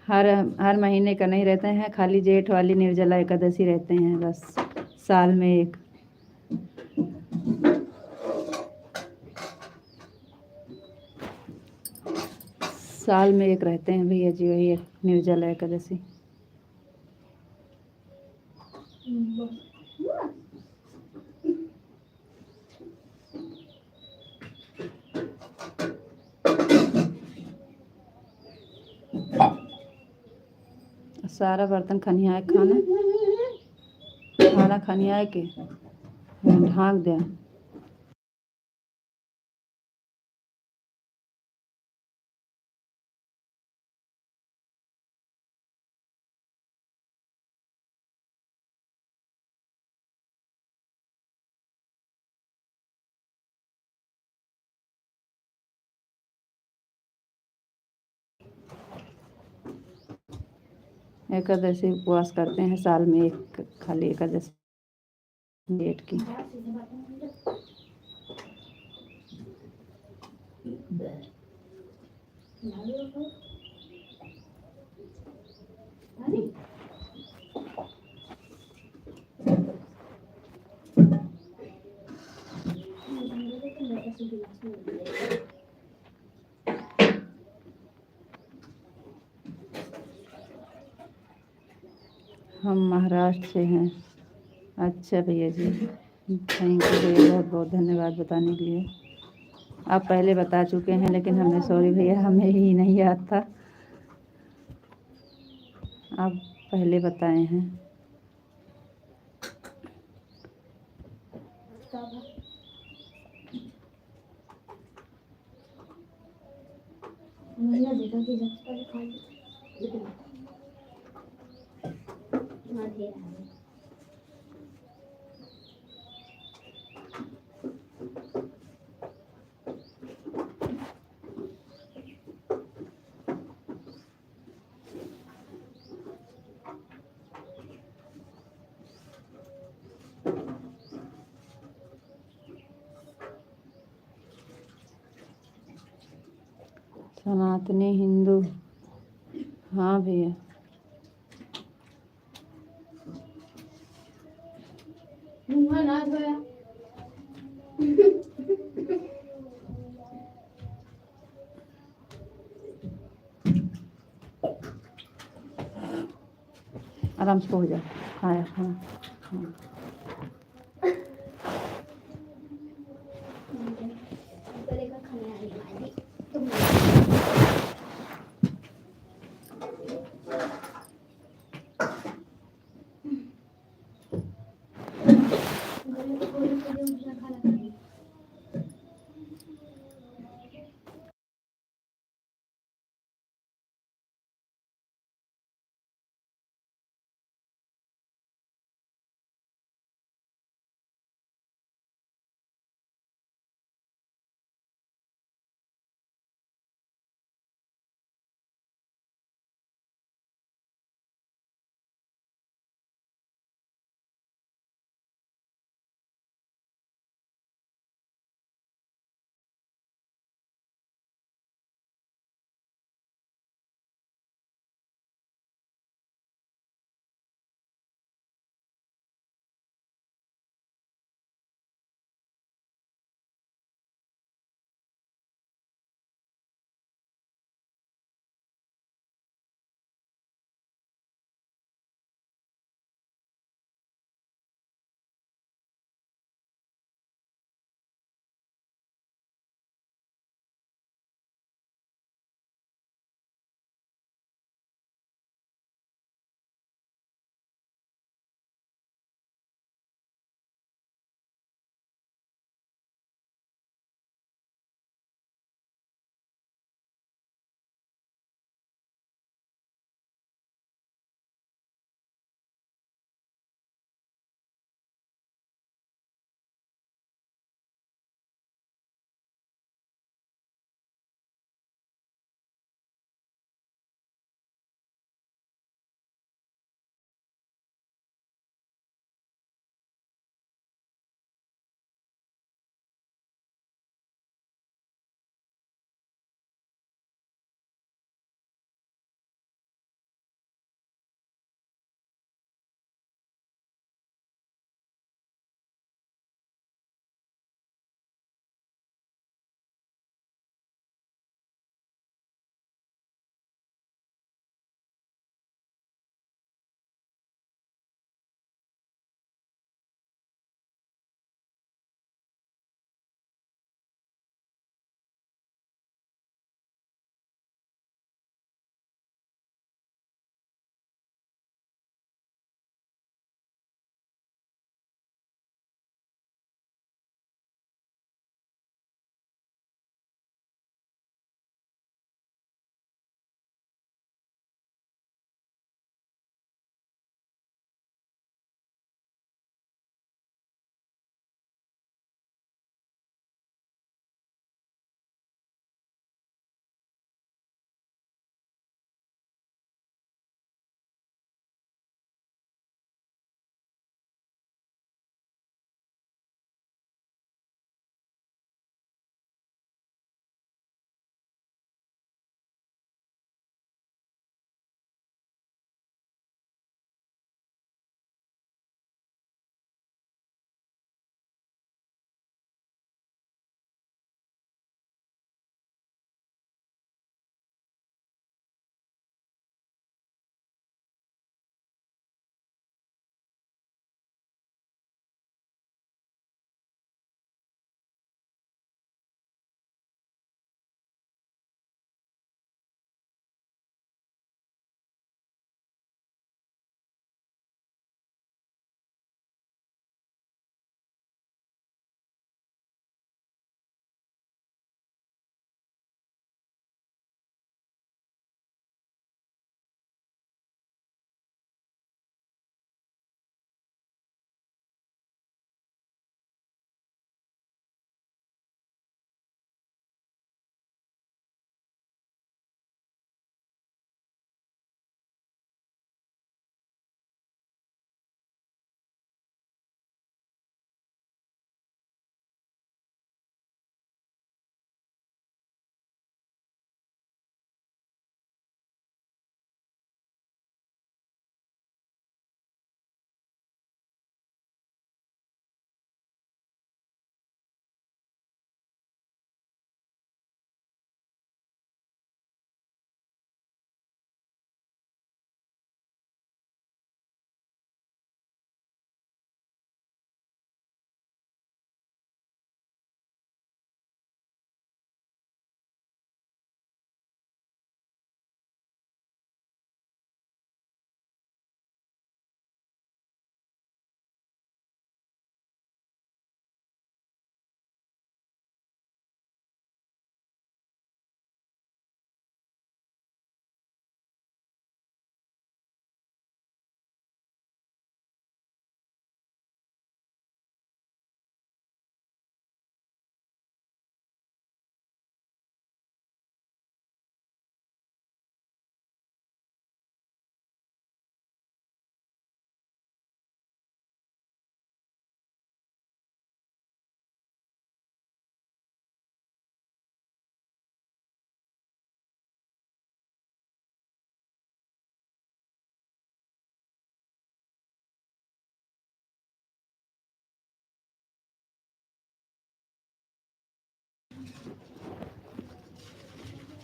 हर महीने का नहीं रहते हैं, खाली जेठ वाली निर्जला एकादशी रहते हैं बस, साल में एक। साल में एक रहते हैं भैया जी, वही निर्जला एकादशी। सारा बर्तन खनिया खाना खाना खनिया के ढाँक दिया। एकादशी उपवास करते हैं साल में एक, खाली एकादशी जेठ की। हम महाराष्ट्र से हैं। अच्छा भैया जी, थैंक यू भैया, बहुत बहुत धन्यवाद बताने के लिए। आप पहले बता चुके हैं लेकिन हमें सॉरी भैया, हमें ही नहीं याद था, आप पहले बताए हैं। मैंने देखा कि जब तक खाली ना दे रहा है। सनातनी हिंदू, हाँ भैया। मुँह ना धोया। आराम से हो जाए, खाया खाना। हाँ। करेगा खाने आने वाली तुम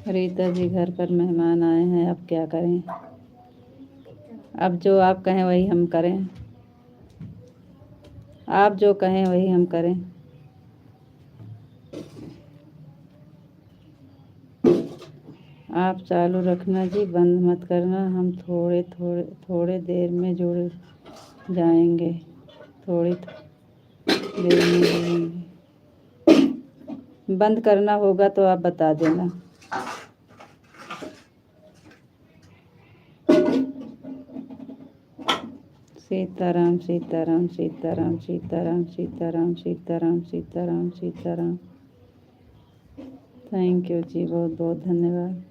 रीता जी घर पर मेहमान आए हैं, अब क्या करें। अब जो आप कहें वही हम करें। आप जो कहें वही हम करें। आप चालू रखना जी, बंद मत करना। हम थोड़े देर में जुड़ जाएंगे। थोड़ी देर में जुड़ेंगे। बंद करना होगा तो आप बता देना। सीताराम सीताराम सीताराम सीताराम सीताराम सीताराम सीताराम सीताराम। थैंक यू जी, बहुत बहुत धन्यवाद।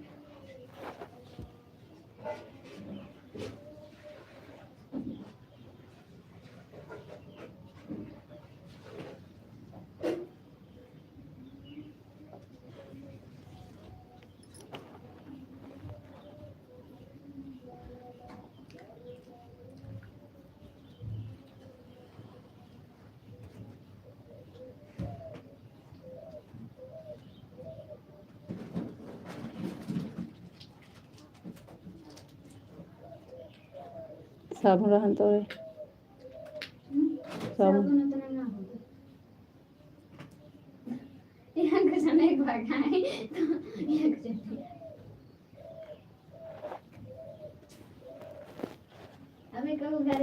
साबुन रहन तो रे साबुन साबुन उतना ना होगा। यहाँ कुछ नहीं भगाए तो ये कुछ अभी कब घर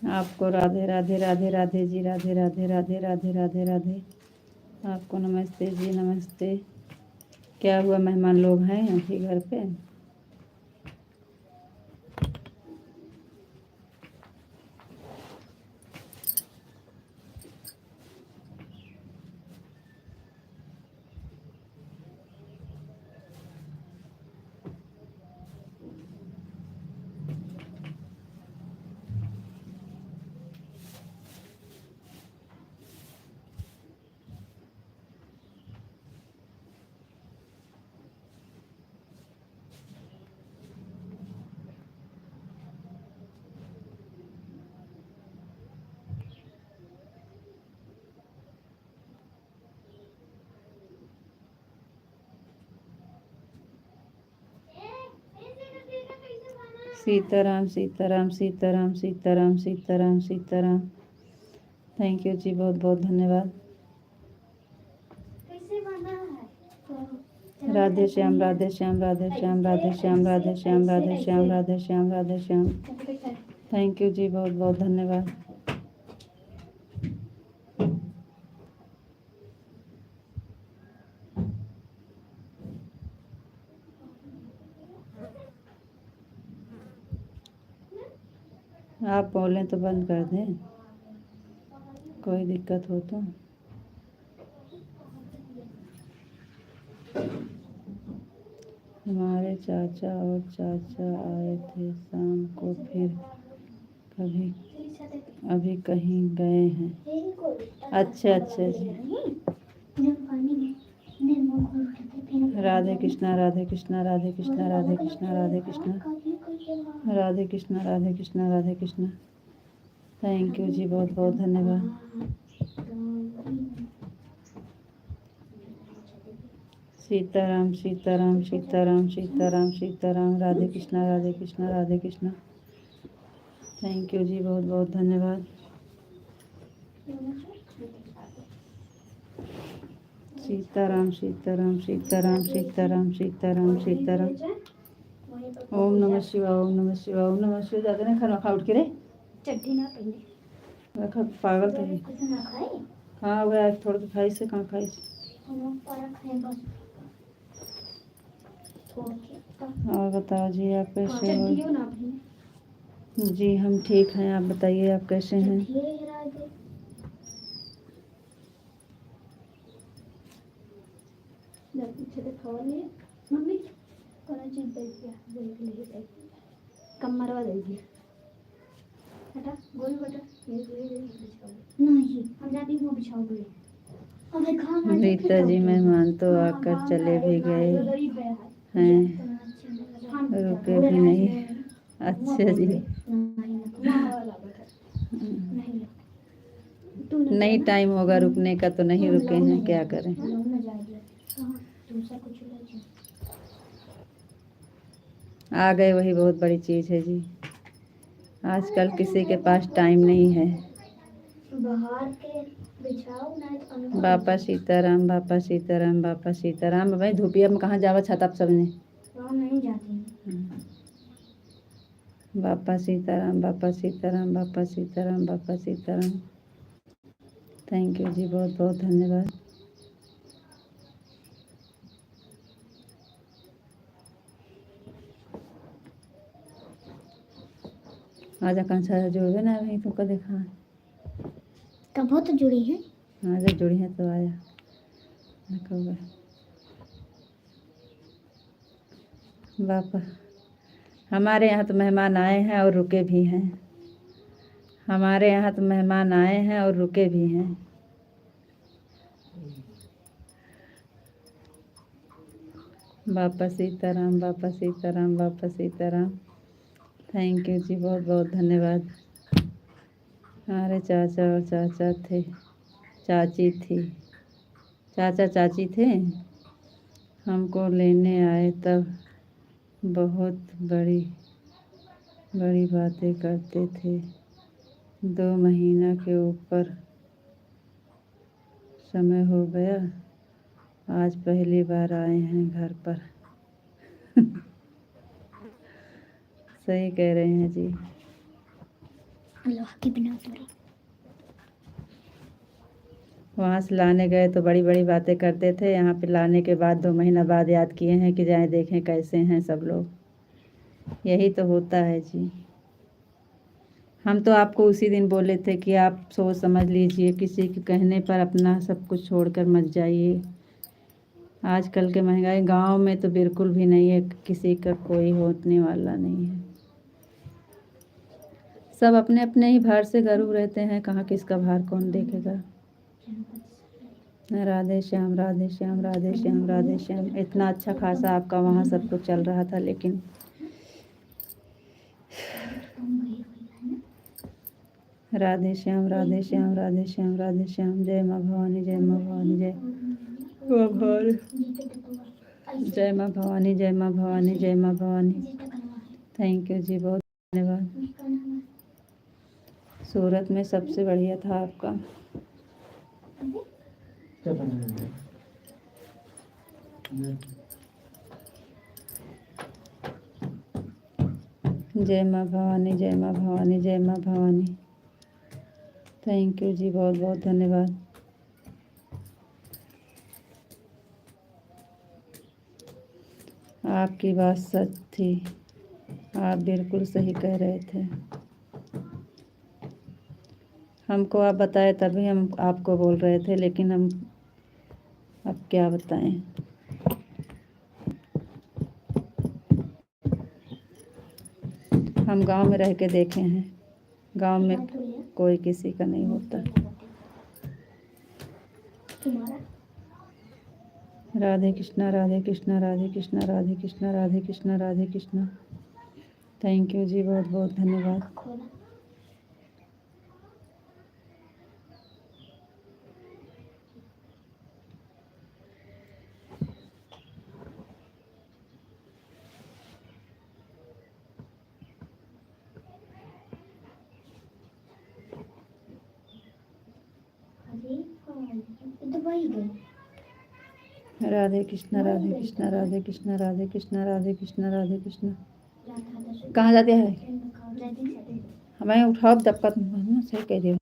आपको राधे राधे राधे राधे जी, राधे राधे राधे राधे राधे राधे। आपको नमस्ते जी, नमस्ते। क्या हुआ, मेहमान लोग हैं आपके घर पे? सीताराम सीताराम सीताराम सीताराम सीताराम सीताराम। थैंक यू जी, बहुत बहुत धन्यवाद। कैसे बना है? तो राधे श्याम राधे श्याम राधे श्याम राधे श्याम राधे श्याम राधे श्याम राधे श्याम राधे श्याम। थैंक यू जी, बहुत बहुत धन्यवाद। आप बोलें तो बंद कर दें, कोई दिक्कत हो तो। हमारे चाचा और चाचा आए थे शाम को, फिर कभी अभी कहीं गए हैं। अच्छा अच्छा जी। राधे कृष्णा राधे कृष्णा राधे कृष्णा राधे कृष्णा राधे कृष्णा राधे कृष्णा राधे कृष्णा राधे कृष्णा। थैंक यू जी, बहुत बहुत धन्यवाद। सीताराम सीताराम सीताराम सीताराम सीताराम। राधे कृष्णा राधे कृष्णा राधे कृष्णा। थैंक यू जी, बहुत बहुत धन्यवाद। सीताराम सीताराम सीताराम सीताराम सीताराम सीताराम। ओम नमः शिवाय, ओम नमः शिवाय, ओम नमः शिवाय। ज़्यादा नहीं खाना खा, उठ के रे चट्टी ना पहले रखा, पागल तो है। कुछ ना खाए कहाँ हो गया, थोड़ा तो खाई से, कहाँ खाई से। हम पर खाए बस छोड़ के। और बताओ जी, आप कैसे हो? चट्टी हो ना अपनी। जी हम ठीक हैं, आप बताइए आप कैसे हैं? चट्टी है राधे। पीछे दिखावा नहीं मम्मी कौन चीज देगी देख ले देगी कमरवा देगी बेटा गोल बेटा ये बिछाओ नहीं हम जाती हूँ बिछाओ बोले अबे खाना रीता जी मेहमान तो आकर चले भी गए हैं, रुके भी नहीं। अच्छा जी। नहीं टाइम होगा रुकने का तो नहीं रुके हैं, क्या करें। आ गए वही बहुत बड़ी चीज़ है जी। आजकल किसी के पास टाइम नहीं है। बाहर के बिछाओ ना बापा सीताराम बापा सीताराम बापा सीताराम। भाई धूपिया में कहाँ जावा छाता आप सबने। नहीं जाती बापा सीताराम बापा सीताराम बापा सीताराम बापा सीताराम। थैंक यू जी, बहुत बहुत धन्यवाद। आजा कंसा जुड़वे ना भाई, तुमको देखा कब हो तो जुड़ी है। आजा जुड़ी है तो आया देखोगे। बापा हमारे यहाँ तो मेहमान आए हैं और रुके भी हैं। हमारे यहाँ तो मेहमान आए हैं और रुके भी हैं। बापा सीताराम बापा सीताराम बापा सीताराम। थैंक यू जी, बहुत बहुत धन्यवाद। हमारे चाचा और चाचा थे, चाची थी, चाचा चाची थे, हमको लेने आए तब बहुत बड़ी बड़ी बातें करते थे। 2 महीना के ऊपर समय हो गया, आज पहली बार आए हैं घर पर। सही कह रहे हैं जी। लोहा के बिना उतरे। वहाँ से लाने गए तो बड़ी बड़ी बातें करते थे, यहाँ पे लाने के बाद 2 महीना बाद याद किए हैं कि जाएं देखें कैसे हैं सब लोग। यही तो होता है जी। हम तो आपको उसी दिन बोले थे कि आप सोच समझ लीजिए, किसी के कहने पर अपना सब कुछ छोड़कर मत जाइए। आजकल के महंगाई गांव में तो बिल्कुल भी नहीं है, किसी का कोई होने वाला नहीं है। सब अपने अपने ही भार से गरूब रहते हैं, कहाँ किसका भार कौन देखेगा। राधे श्याम राधे श्याम राधे श्याम राधे श्याम। इतना अच्छा खासा आपका वहाँ सब कुछ चल रहा था, लेकिन राधे श्याम राधे श्याम राधे श्याम राधे श्याम। जय माँ भवानी जय माँ भवानी जय माँ भवानी जय माँ भवानी जय माँ भवानी जय माँ भवानी। थैंक यू जी, बहुत धन्यवाद। सूरत में सबसे बढ़िया था आपका। जय माँ भवानी जय माँ भवानी जय माँ भवानी। थैंक यू जी, बहुत बहुत धन्यवाद। आपकी बात सच थी, आप बिल्कुल सही कह रहे थे। हमको आप बताए तभी हम आपको बोल रहे थे, लेकिन हम अब क्या बताएं। हम गांव में रह के देखे हैं, गांव में कोई किसी का नहीं होता। राधे कृष्णा राधे कृष्णा राधे कृष्णा राधे कृष्णा राधे कृष्णा राधे कृष्णा। थैंक यू जी, बहुत बहुत धन्यवाद। राधे कृष्णा राधे कृष्णा राधे कृष्णा राधे कृष्णा राधे कृष्णा राधे कृष्णा। कहाँ जाते हैं हमें उठाओ दबका, तुम सही कह रहे हो।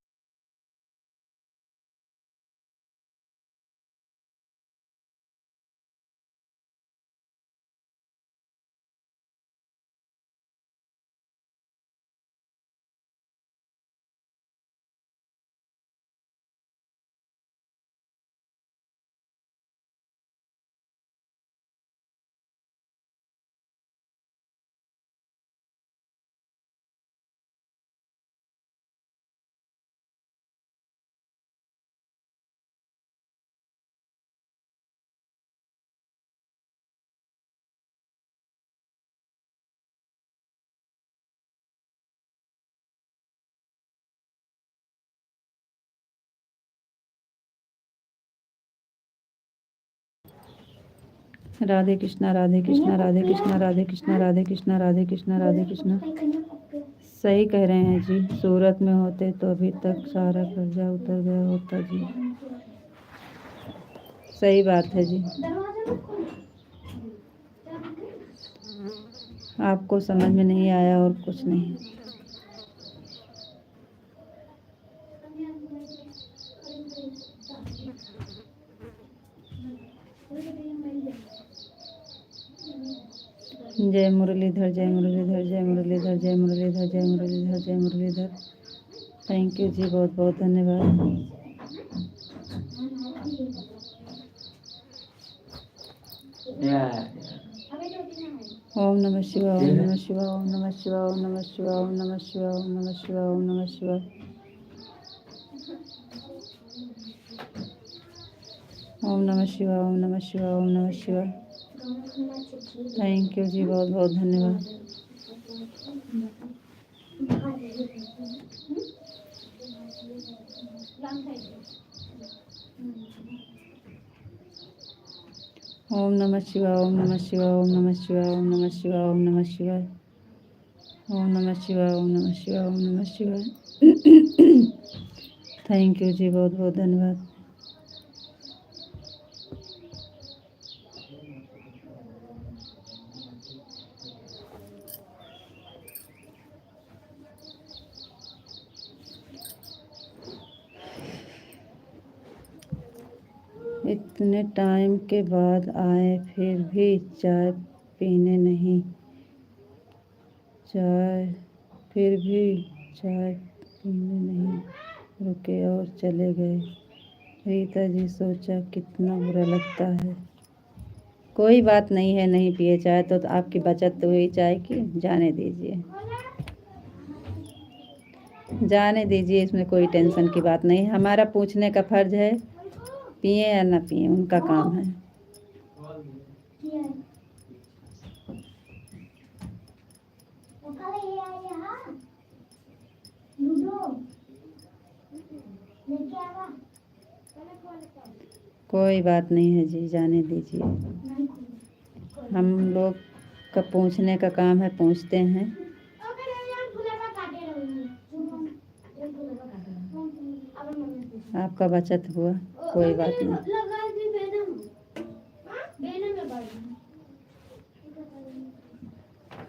राधे कृष्णा राधे कृष्णा राधे कृष्णा राधे कृष्णा राधे कृष्णा राधे कृष्णा राधे कृष्णा। सही कह रहे हैं जी, सूरत में होते तो अभी तक सारा कर्जा उतर गया होता जी। सही बात है जी। आपको समझ में नहीं आया और कुछ नहीं। जय मुरलीधर जय मुरलीधर जय मुरलीधर जय मुरलीधर जय मुरलीधर जय मुरलीधर। थैंक यू जी, बहुत बहुत धन्यवाद। ओम नमः शिवाय ओम नमः शिवाय ओम नमः शिवाय ओम नमः शिवाय ओम नमः शिवाय ओम नमः शिवाय ओम नमः शिवाय। ओम नमः शिवाय ओम नमः शिवाय ओम नमः शिवाय। थैंक यू जी, बहुत बहुत धन्यवाद। ओम नमः शिवाय ओम नमः शिवाय ओम नमः शिवाय ओम नमः शिवाय ओम नमः शिवाय ओम नमः शिवाय ओम नमः शिवाय ओम नमः शिवाय। थैंक यू जी, बहुत बहुत धन्यवाद। इतने टाइम के बाद आए फिर भी चाय पीने नहीं चाय फिर भी चाय पीने नहीं रुके और चले गए। रीता जी सोचा कितना बुरा लगता है। कोई बात नहीं है, नहीं पिए चाय तो आपकी बचत तो हुई चाय की। जाने दीजिए, जाने दीजिए, इसमें कोई टेंशन की बात नहीं। हमारा पूछने का फर्ज है, पिए या ना पिए उनका काम है। कोई बात नहीं है जी, जाने दीजिए। हम लोग का पूछने का काम है, पूछते हैं। आपका बचत हुआ, कोई बात नहीं।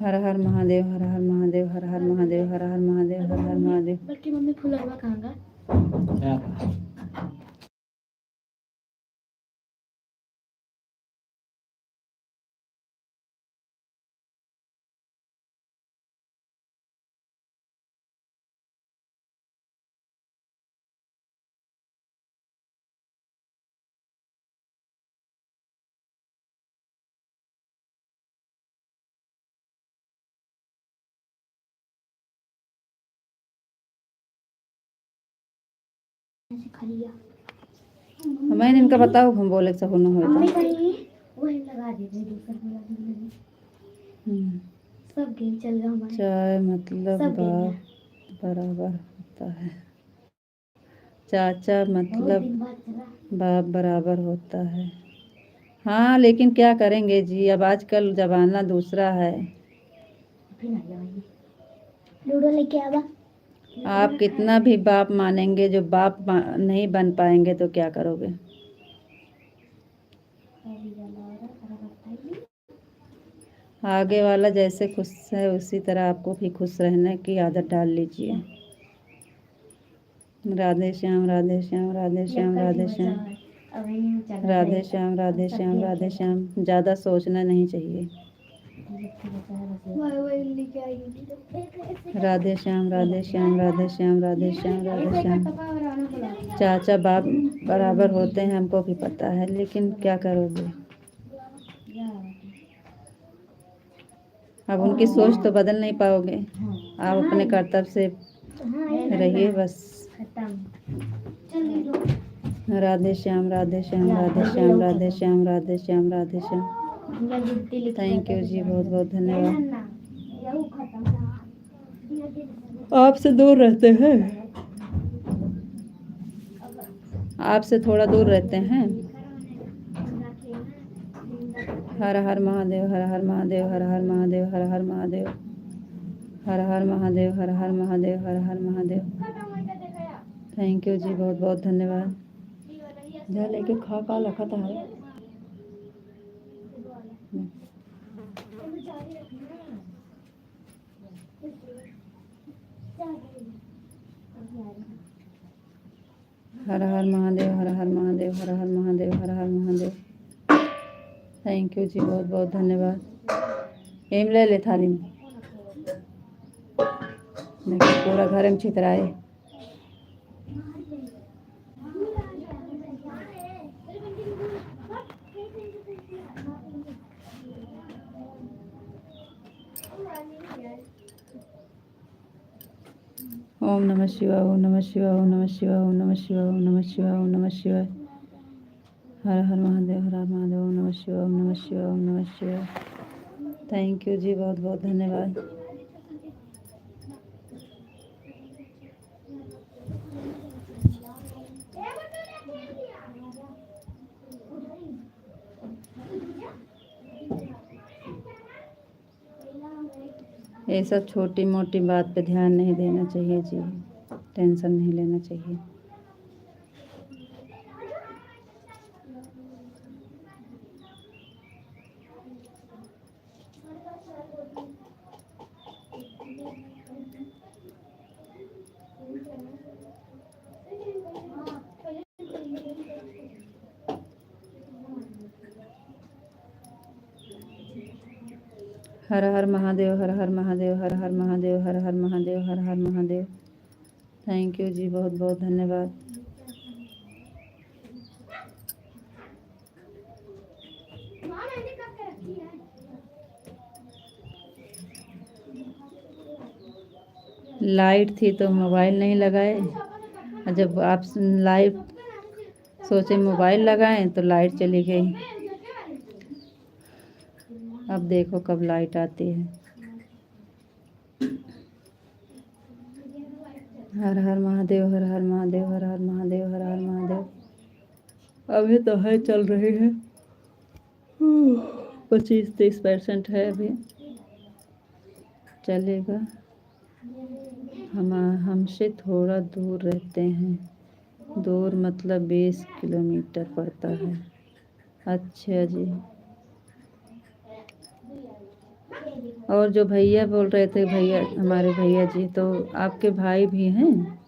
हर हर महादेव, हर हर महादेव, हर हर महादेव, हर हर महादेव, हर हर महादेव। बल्कि मम्मी फुलवा कहाँ गा? ऐसे खलिया मैंने इनका बताओ, हम बोले सब न होता। मम्मी कहीं वही लगा दीजिए दूसरा वाला भी। सब गेम चल रहा हमारा। चाय मतलब सब गेम है। बाप बराबर होता है। चाचा बहुत मतलब दिन बाद चला। बाप बराबर होता है। हाँ, लेकिन क्या करेंगे जी, अब आजकल जमाना दूसरा है। फिर आ जाएंगे। लूडो लेके आवा। आप कितना भी बाप मानेंगे, जो बाप नहीं बन पाएंगे तो क्या करोगे। आगे वाला जैसे खुश है उसी तरह आपको भी खुश रहने की आदत डाल लीजिए। राधे श्याम, राधे श्याम, राधे श्याम, राधे श्याम, राधे श्याम, राधे श्याम, राधे श्याम। ज़्यादा सोचना नहीं चाहिए। राधे श्याम, राधे श्याम, राधे श्याम, राधे श्याम, राधे श्याम। चाचा बाप बराबर होते हैं, हमको भी पता है, लेकिन क्या करोगे। अब उनकी सोच तो बदल नहीं पाओगे। आप अपने कर्तव्य से रहिए बस। राधे श्याम, राधे श्याम, राधे श्याम, राधे श्याम, राधे श्याम, राधे श्याम। थैंक यू जी, बहुत बहुत धन्यवाद। आपसे दूर रहते हैं, आपसे थोड़ा दूर रहते हैं। हर हर महादेव, हर हर महादेव, हर हर महादेव, हर हर महादेव, हर हर महादेव, हर हर महादेव, हर हर महादेव। थैंक यू जी, बहुत बहुत धन्यवाद। जा लेके खा का रखा था है। हर हर महादेव, हर हर महादेव, हर हर महादेव, हर हर महादेव। थैंक यू जी, बहुत बहुत धन्यवाद। एम ले ले थाली में। देखो पूरा घर में छितराए। ओम नमः शिवाय, ओम नमः शिवाय, ओम नमः शिवाय, ओम नमः शिवाय, ओम नमः शिवाय, ओम नमः शिवाय। हर हर महादेव, हर हर महादेव, ओम नमः शिवाय, ओम नमः शिवाय, ओम नमः शिवाय। थैंक यू जी, बहुत बहुत धन्यवाद। ये सब छोटी मोटी बात पे ध्यान नहीं देना चाहिए जी, टेंशन नहीं लेना चाहिए। हर हर महादेव, हर हर महादेव, हर हर महादेव, हर हर महादेव, हर हर महादेव। थैंक यू जी, बहुत बहुत धन्यवाद। लाइट थी तो मोबाइल नहीं लगाए, और जब आप लाइव सोचे मोबाइल लगाएं तो लाइट चली गई। अब देखो कब लाइट आती है। हर हर महादेव, हर हर महादेव, हर हर महादेव, हर हर महादेव। अभी तो है, चल रही है, 25-30% है, अभी चलेगा। हमसे थोड़ा दूर रहते हैं, दूर मतलब 20 किलोमीटर पड़ता है। अच्छा जी। और जो भैया बोल रहे थे, भैया हमारे भैया जी, तो आपके भाई भी हैं?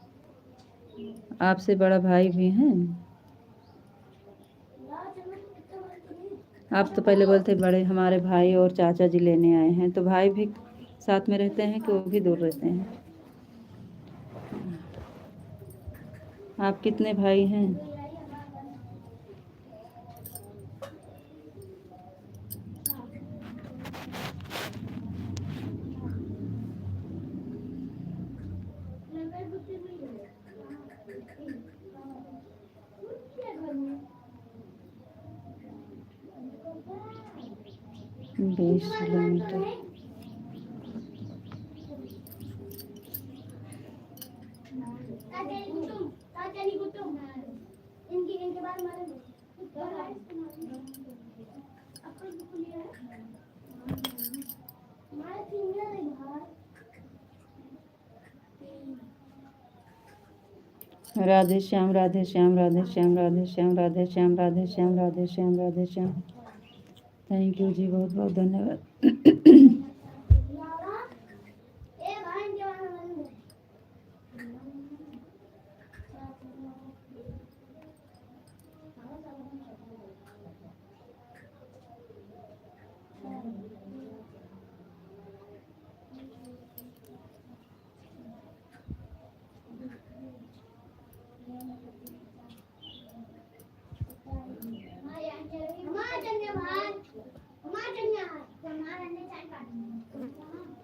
आपसे बड़ा भाई भी हैं? आप तो पहले बोलते बड़े हमारे भाई और चाचा जी लेने आए हैं, तो भाई भी साथ में रहते हैं कि वो भी दूर रहते हैं? आप कितने भाई हैं? बीस kilometre. Radhe Shyam, Radhe Shyam, Radhe Shyam, Radhe Shyam, Radhe Shyam, Radhe Shyam, Radhe Shyam, Radhe Shyam. Thank you जी, बहुत बहुत धन्यवाद।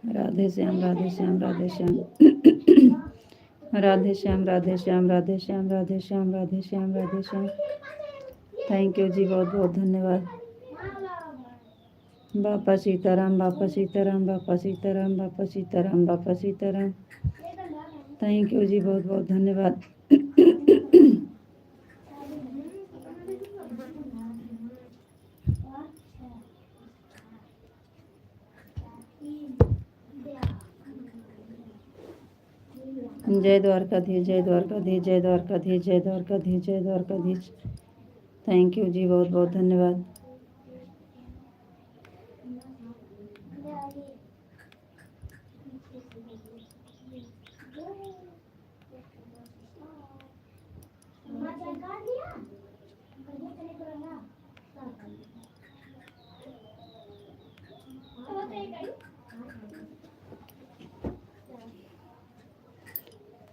राधे श्याम, राधे श्याम, राधे श्याम। राधे श्याम, राधे श्याम, राधे श्याम, राधे श्याम, राधे श्याम, राधे श्याम। थैंक यू जी, बहुत बहुत धन्यवाद। बापा सीताराम, बापा सीताराम, बापा सीताराम, बापा सीताराम, बापा सीताराम। थैंक यू जी, बहुत बहुत धन्यवाद। जय द्वारकाधीश, जय द्वारकाधीश, जय द्वारकाधीश, जय द्वारकाधीश, जय द्वारकाधीश। थैंक यू जी, बहुत बहुत धन्यवाद।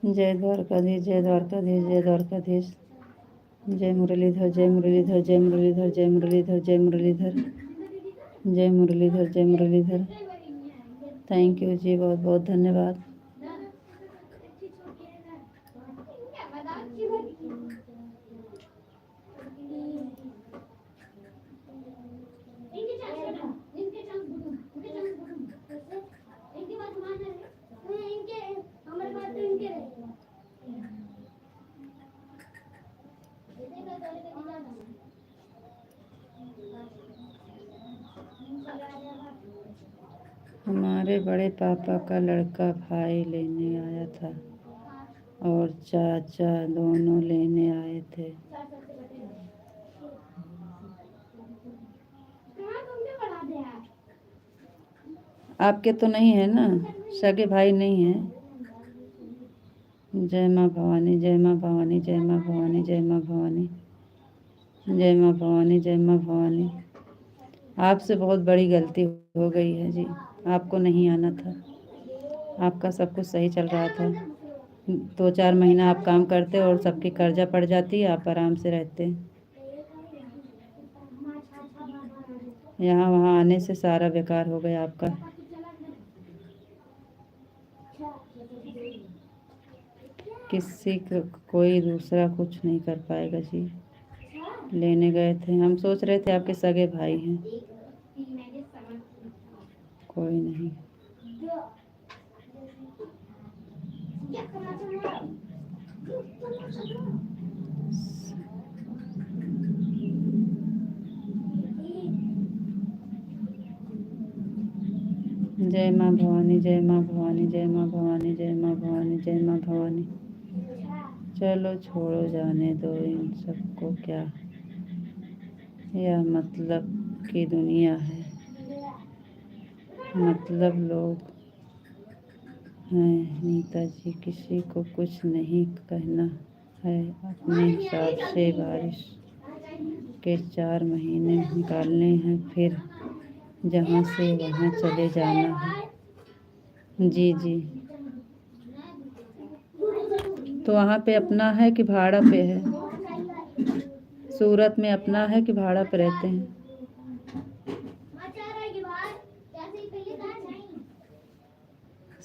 जय द्वारकाधीश, जय द्वारकाधीश, जय द्वारकाधीश। जय मुरलीधर, जय मुरलीधर, जय मुरलीधर, जय मुरलीधर, जय मुरलीधर, जय मुरलीधर, जय मुरलीधर। थैंक यू जी, बहुत बहुत धन्यवाद। हमारे बड़े पापा का लड़का भाई लेने आया था और चाचा दोनों लेने आए थे। आपके तो नहीं है ना, सगे भाई नहीं है? जय माँ भवानी, जय माँ भवानी, जय माँ भवानी, जय माँ भवानी, जय माँ भवानी, जय माँ भवानी। आपसे बहुत बड़ी गलती हो गई है जी, आपको नहीं आना था। आपका सब कुछ सही चल रहा था, 2-4 महीना आप काम करते और सबकी कर्जा पड़ जाती, आप आराम से रहते। यहाँ वहाँ आने से सारा बेकार हो गया आपका। किसी को कोई दूसरा कुछ नहीं कर पाएगा जी। लेने गए थे, हम सोच रहे थे आपके सगे भाई हैं, कोई नहीं। जय माँ भवानी, जय माँ भवानी, जय माँ भवानी, जय माँ भवानी, जय माँ भवानी। चलो छोड़ो, जाने दो इन सबको, क्या यह मतलब की दुनिया है। मतलब लोग हैं नीता जी, किसी को कुछ नहीं कहना है, अपने हिसाब से बारिश के 4 महीने निकालने हैं, फिर जहाँ से वहाँ चले जाना है। जी जी। तो वहाँ पे अपना है कि भाड़ा पे है? सूरत में अपना है कि भाड़ा पे रहते हैं?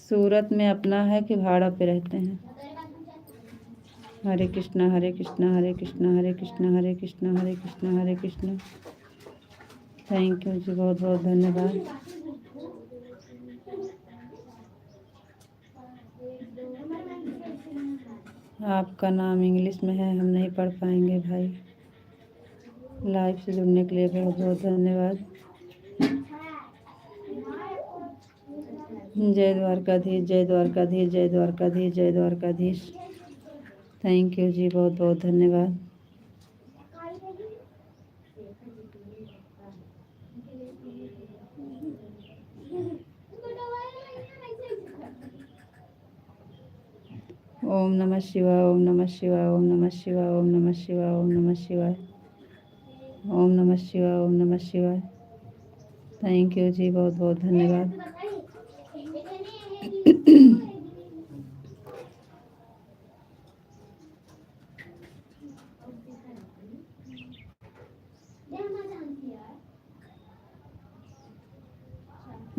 सूरत में अपना है कि भाड़ा पे रहते हैं? हरे कृष्णा हरे कृष्णा हरे कृष्णा हरे कृष्णा हरे कृष्णा हरे कृष्णा हरे कृष्णा। थैंक यू जी, बहुत बहुत धन्यवाद। आपका नाम इंग्लिश में है, हम नहीं पढ़ पाएंगे भाई। लाइव से जुड़ने के लिए बहुत बहुत धन्यवाद। जय द्वारकाधीश, जय द्वारकाधीश, जय द्वारकाधीश, जय द्वारकाधीश। थैंक यू जी, बहुत बहुत धन्यवाद। ओम नमः शिवाय, ओम नमः शिवाय, ओम नमः शिवाय, ओम नमः शिवाय, ओम नमः शिवाय, ओम नमः शिवाय, ओम नमः शिवाय। थैंक यू जी, बहुत बहुत धन्यवाद।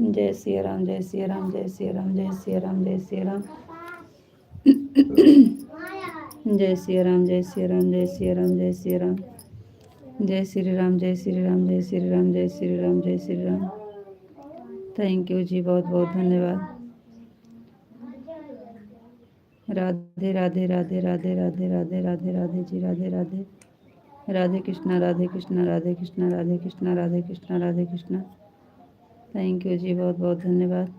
जय सिया राम, जय सिया राम, जय सिया राम, जय सिया राम, जय सिया राम। जय सिया राम, जय सिया राम, जय सिया राम, जय सिया राम। जय श्री राम, जय श्री राम, जय श्री राम, जय श्री राम, जय श्री राम। थैंक यू जी, बहुत बहुत धन्यवाद। राधे राधे राधे राधे राधे राधे राधे राधे जी, राधे राधे। राधे कृष्णा, राधे कृष्णा, राधे कृष्णा, राधे कृष्णा, राधे कृष्णा, राधे कृष्णा। थैंक यू जी, बहुत बहुत धन्यवाद।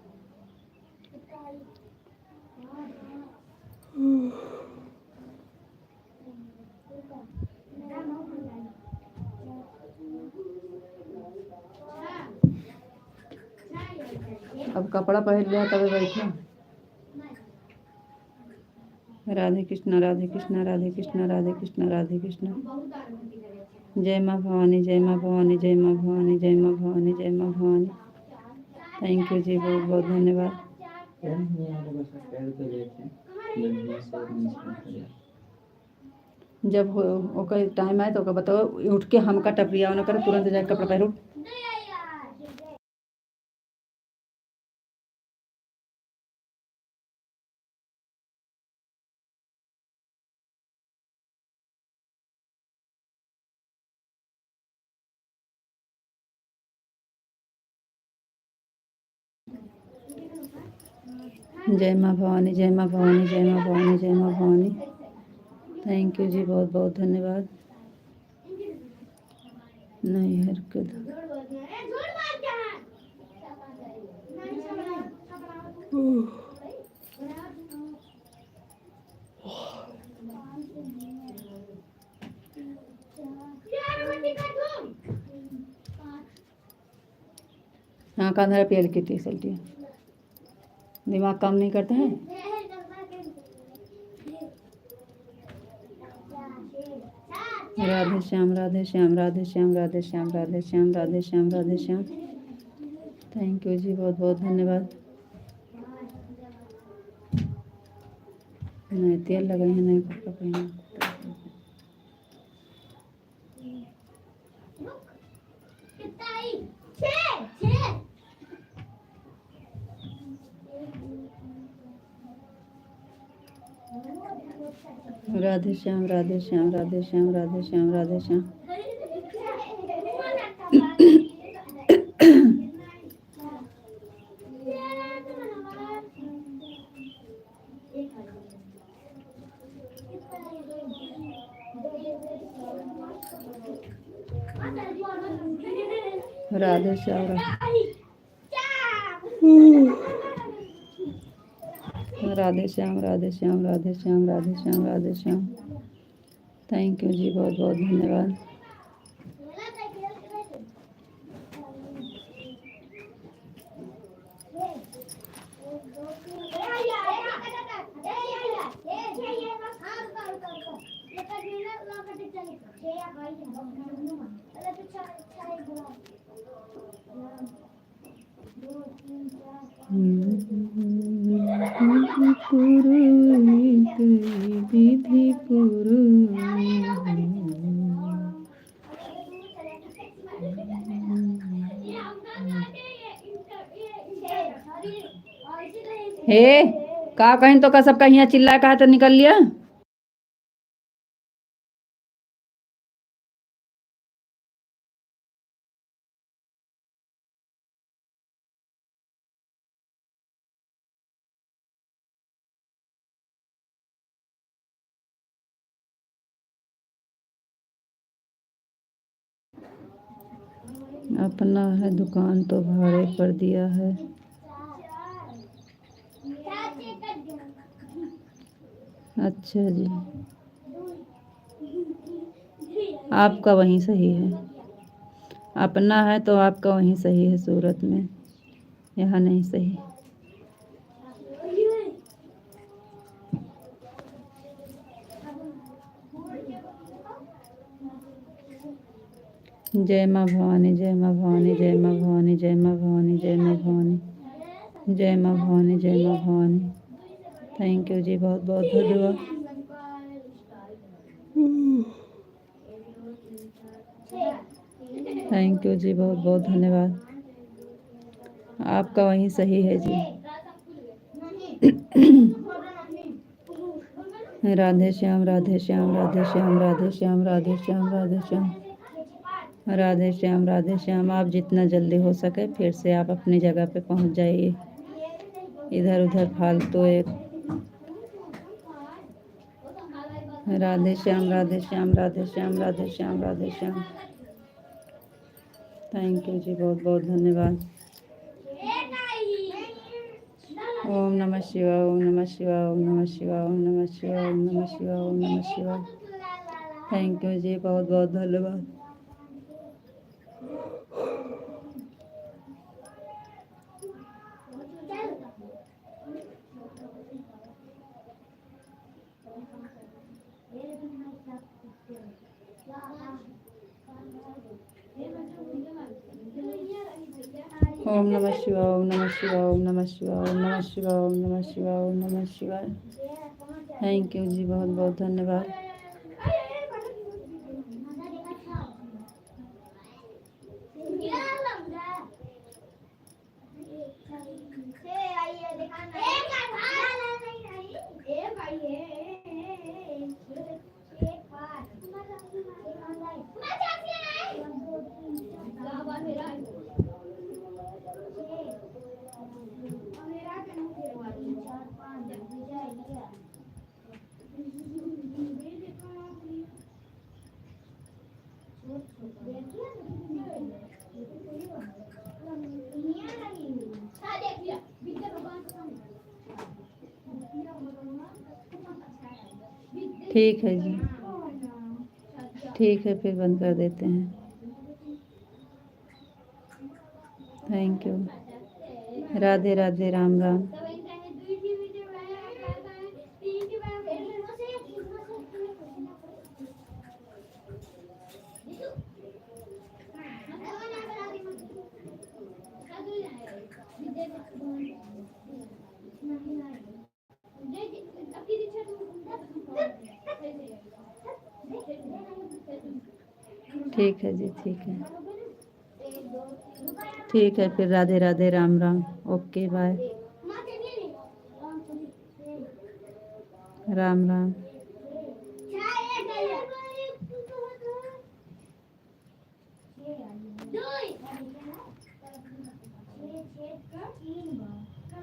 अब कपड़ा पहन लिया तब बैठा। राधे कृष्णा, राधे कृष्णा, राधे कृष्णा, राधे कृष्णा, राधे कृष्णा। जय माँ भवानी, जय माँ भवानी, जय माँ भवानी, जय माँ भवानी, जय माँ भवानी। थैंक यू जी, बहुत बहुत धन्यवाद। जब ओकर टाइम आए तो ओकर बताओ, उठ के हमका टपरिया न करे, तुरंत जाके कपड़ा पहनो। जय माँ भवानी, जय माँ भवानी, जय माँ भवानी, जय माँ भवानी। थैंक यू जी, बहुत बहुत धन्यवाद। नहीं हरकत। हाँ, कांधा पेड़ की टी शर्ट, दिमाग काम नहीं करता है। राधे श्याम राधे श्याम राधे श्याम राधे श्याम राधे श्याम राधे श्याम राधे श्याम। थैंक यू जी, बहुत बहुत धन्यवाद। नहीं तेल लगाए हैं, नहीं कपड़ा पहना। राधे श्याम राधे श्याम राधे श्याम राधे श्याम राधे श्याम। राधे श्याम राधे श्याम राधे श्याम राधे श्याम राधे श्याम राधे श्याम। थैंक यू जी, बहुत बहुत धन्यवाद। विधि हे का कहीं तो का सब कहीं चिल्ला कहा तो निकल लिया। अपना है दुकान तो भाड़े पर दिया है। अच्छा जी, आपका वहीं सही है। अपना है तो आपका वहीं सही है, सूरत में, यहाँ नहीं सही। जय माँ भवानी, जय माँ भवानी, जय माँ भवानी, जय माँ भवानी, जय माँ भवानी, जय माँ भवानी, जय माँ भवानी। थैंक यू जी, बहुत बहुत धन्यवाद। थैंक यू जी, बहुत बहुत धन्यवाद। आपका वहीं सही है जी। राधे श्याम राधे श्याम राधे श्याम राधे श्याम राधे श्याम राधे श्याम राधे श्याम राधे श्याम। आप जितना जल्दी हो सके फिर से आप अपनी जगह पे पहुंच जाइए। इधर उधर फालतू एक। राधे श्याम राधे श्याम राधे श्याम राधे श्याम राधे श्याम। थैंक यू जी, बहुत बहुत धन्यवाद। ओम नमः शिवाय, ओम नमः शिवाय, ओम नमः शिवाय, ओम नमः शिवाय, ओम नमः शिवाय, ओम नमः शिवाय। थैंक यू जी, बहुत बहुत धन्यवाद। ओम नमः शिवाय, ओम नमः शिवाय, ओम नमः शिवाय, ओम नमः शिवाय, ओम नमः शिवाय, ओम नमः शिवाय। थैंक यू जी, बहुत बहुत धन्यवाद। ठीक है जी, ठीक है, फिर बंद कर देते हैं। Thank you. राधे राधे, राम राम। ठीक है जी, ठीक है। ठीक है फिर, राधे राधे, राम राम, ओके बाय, राम राम।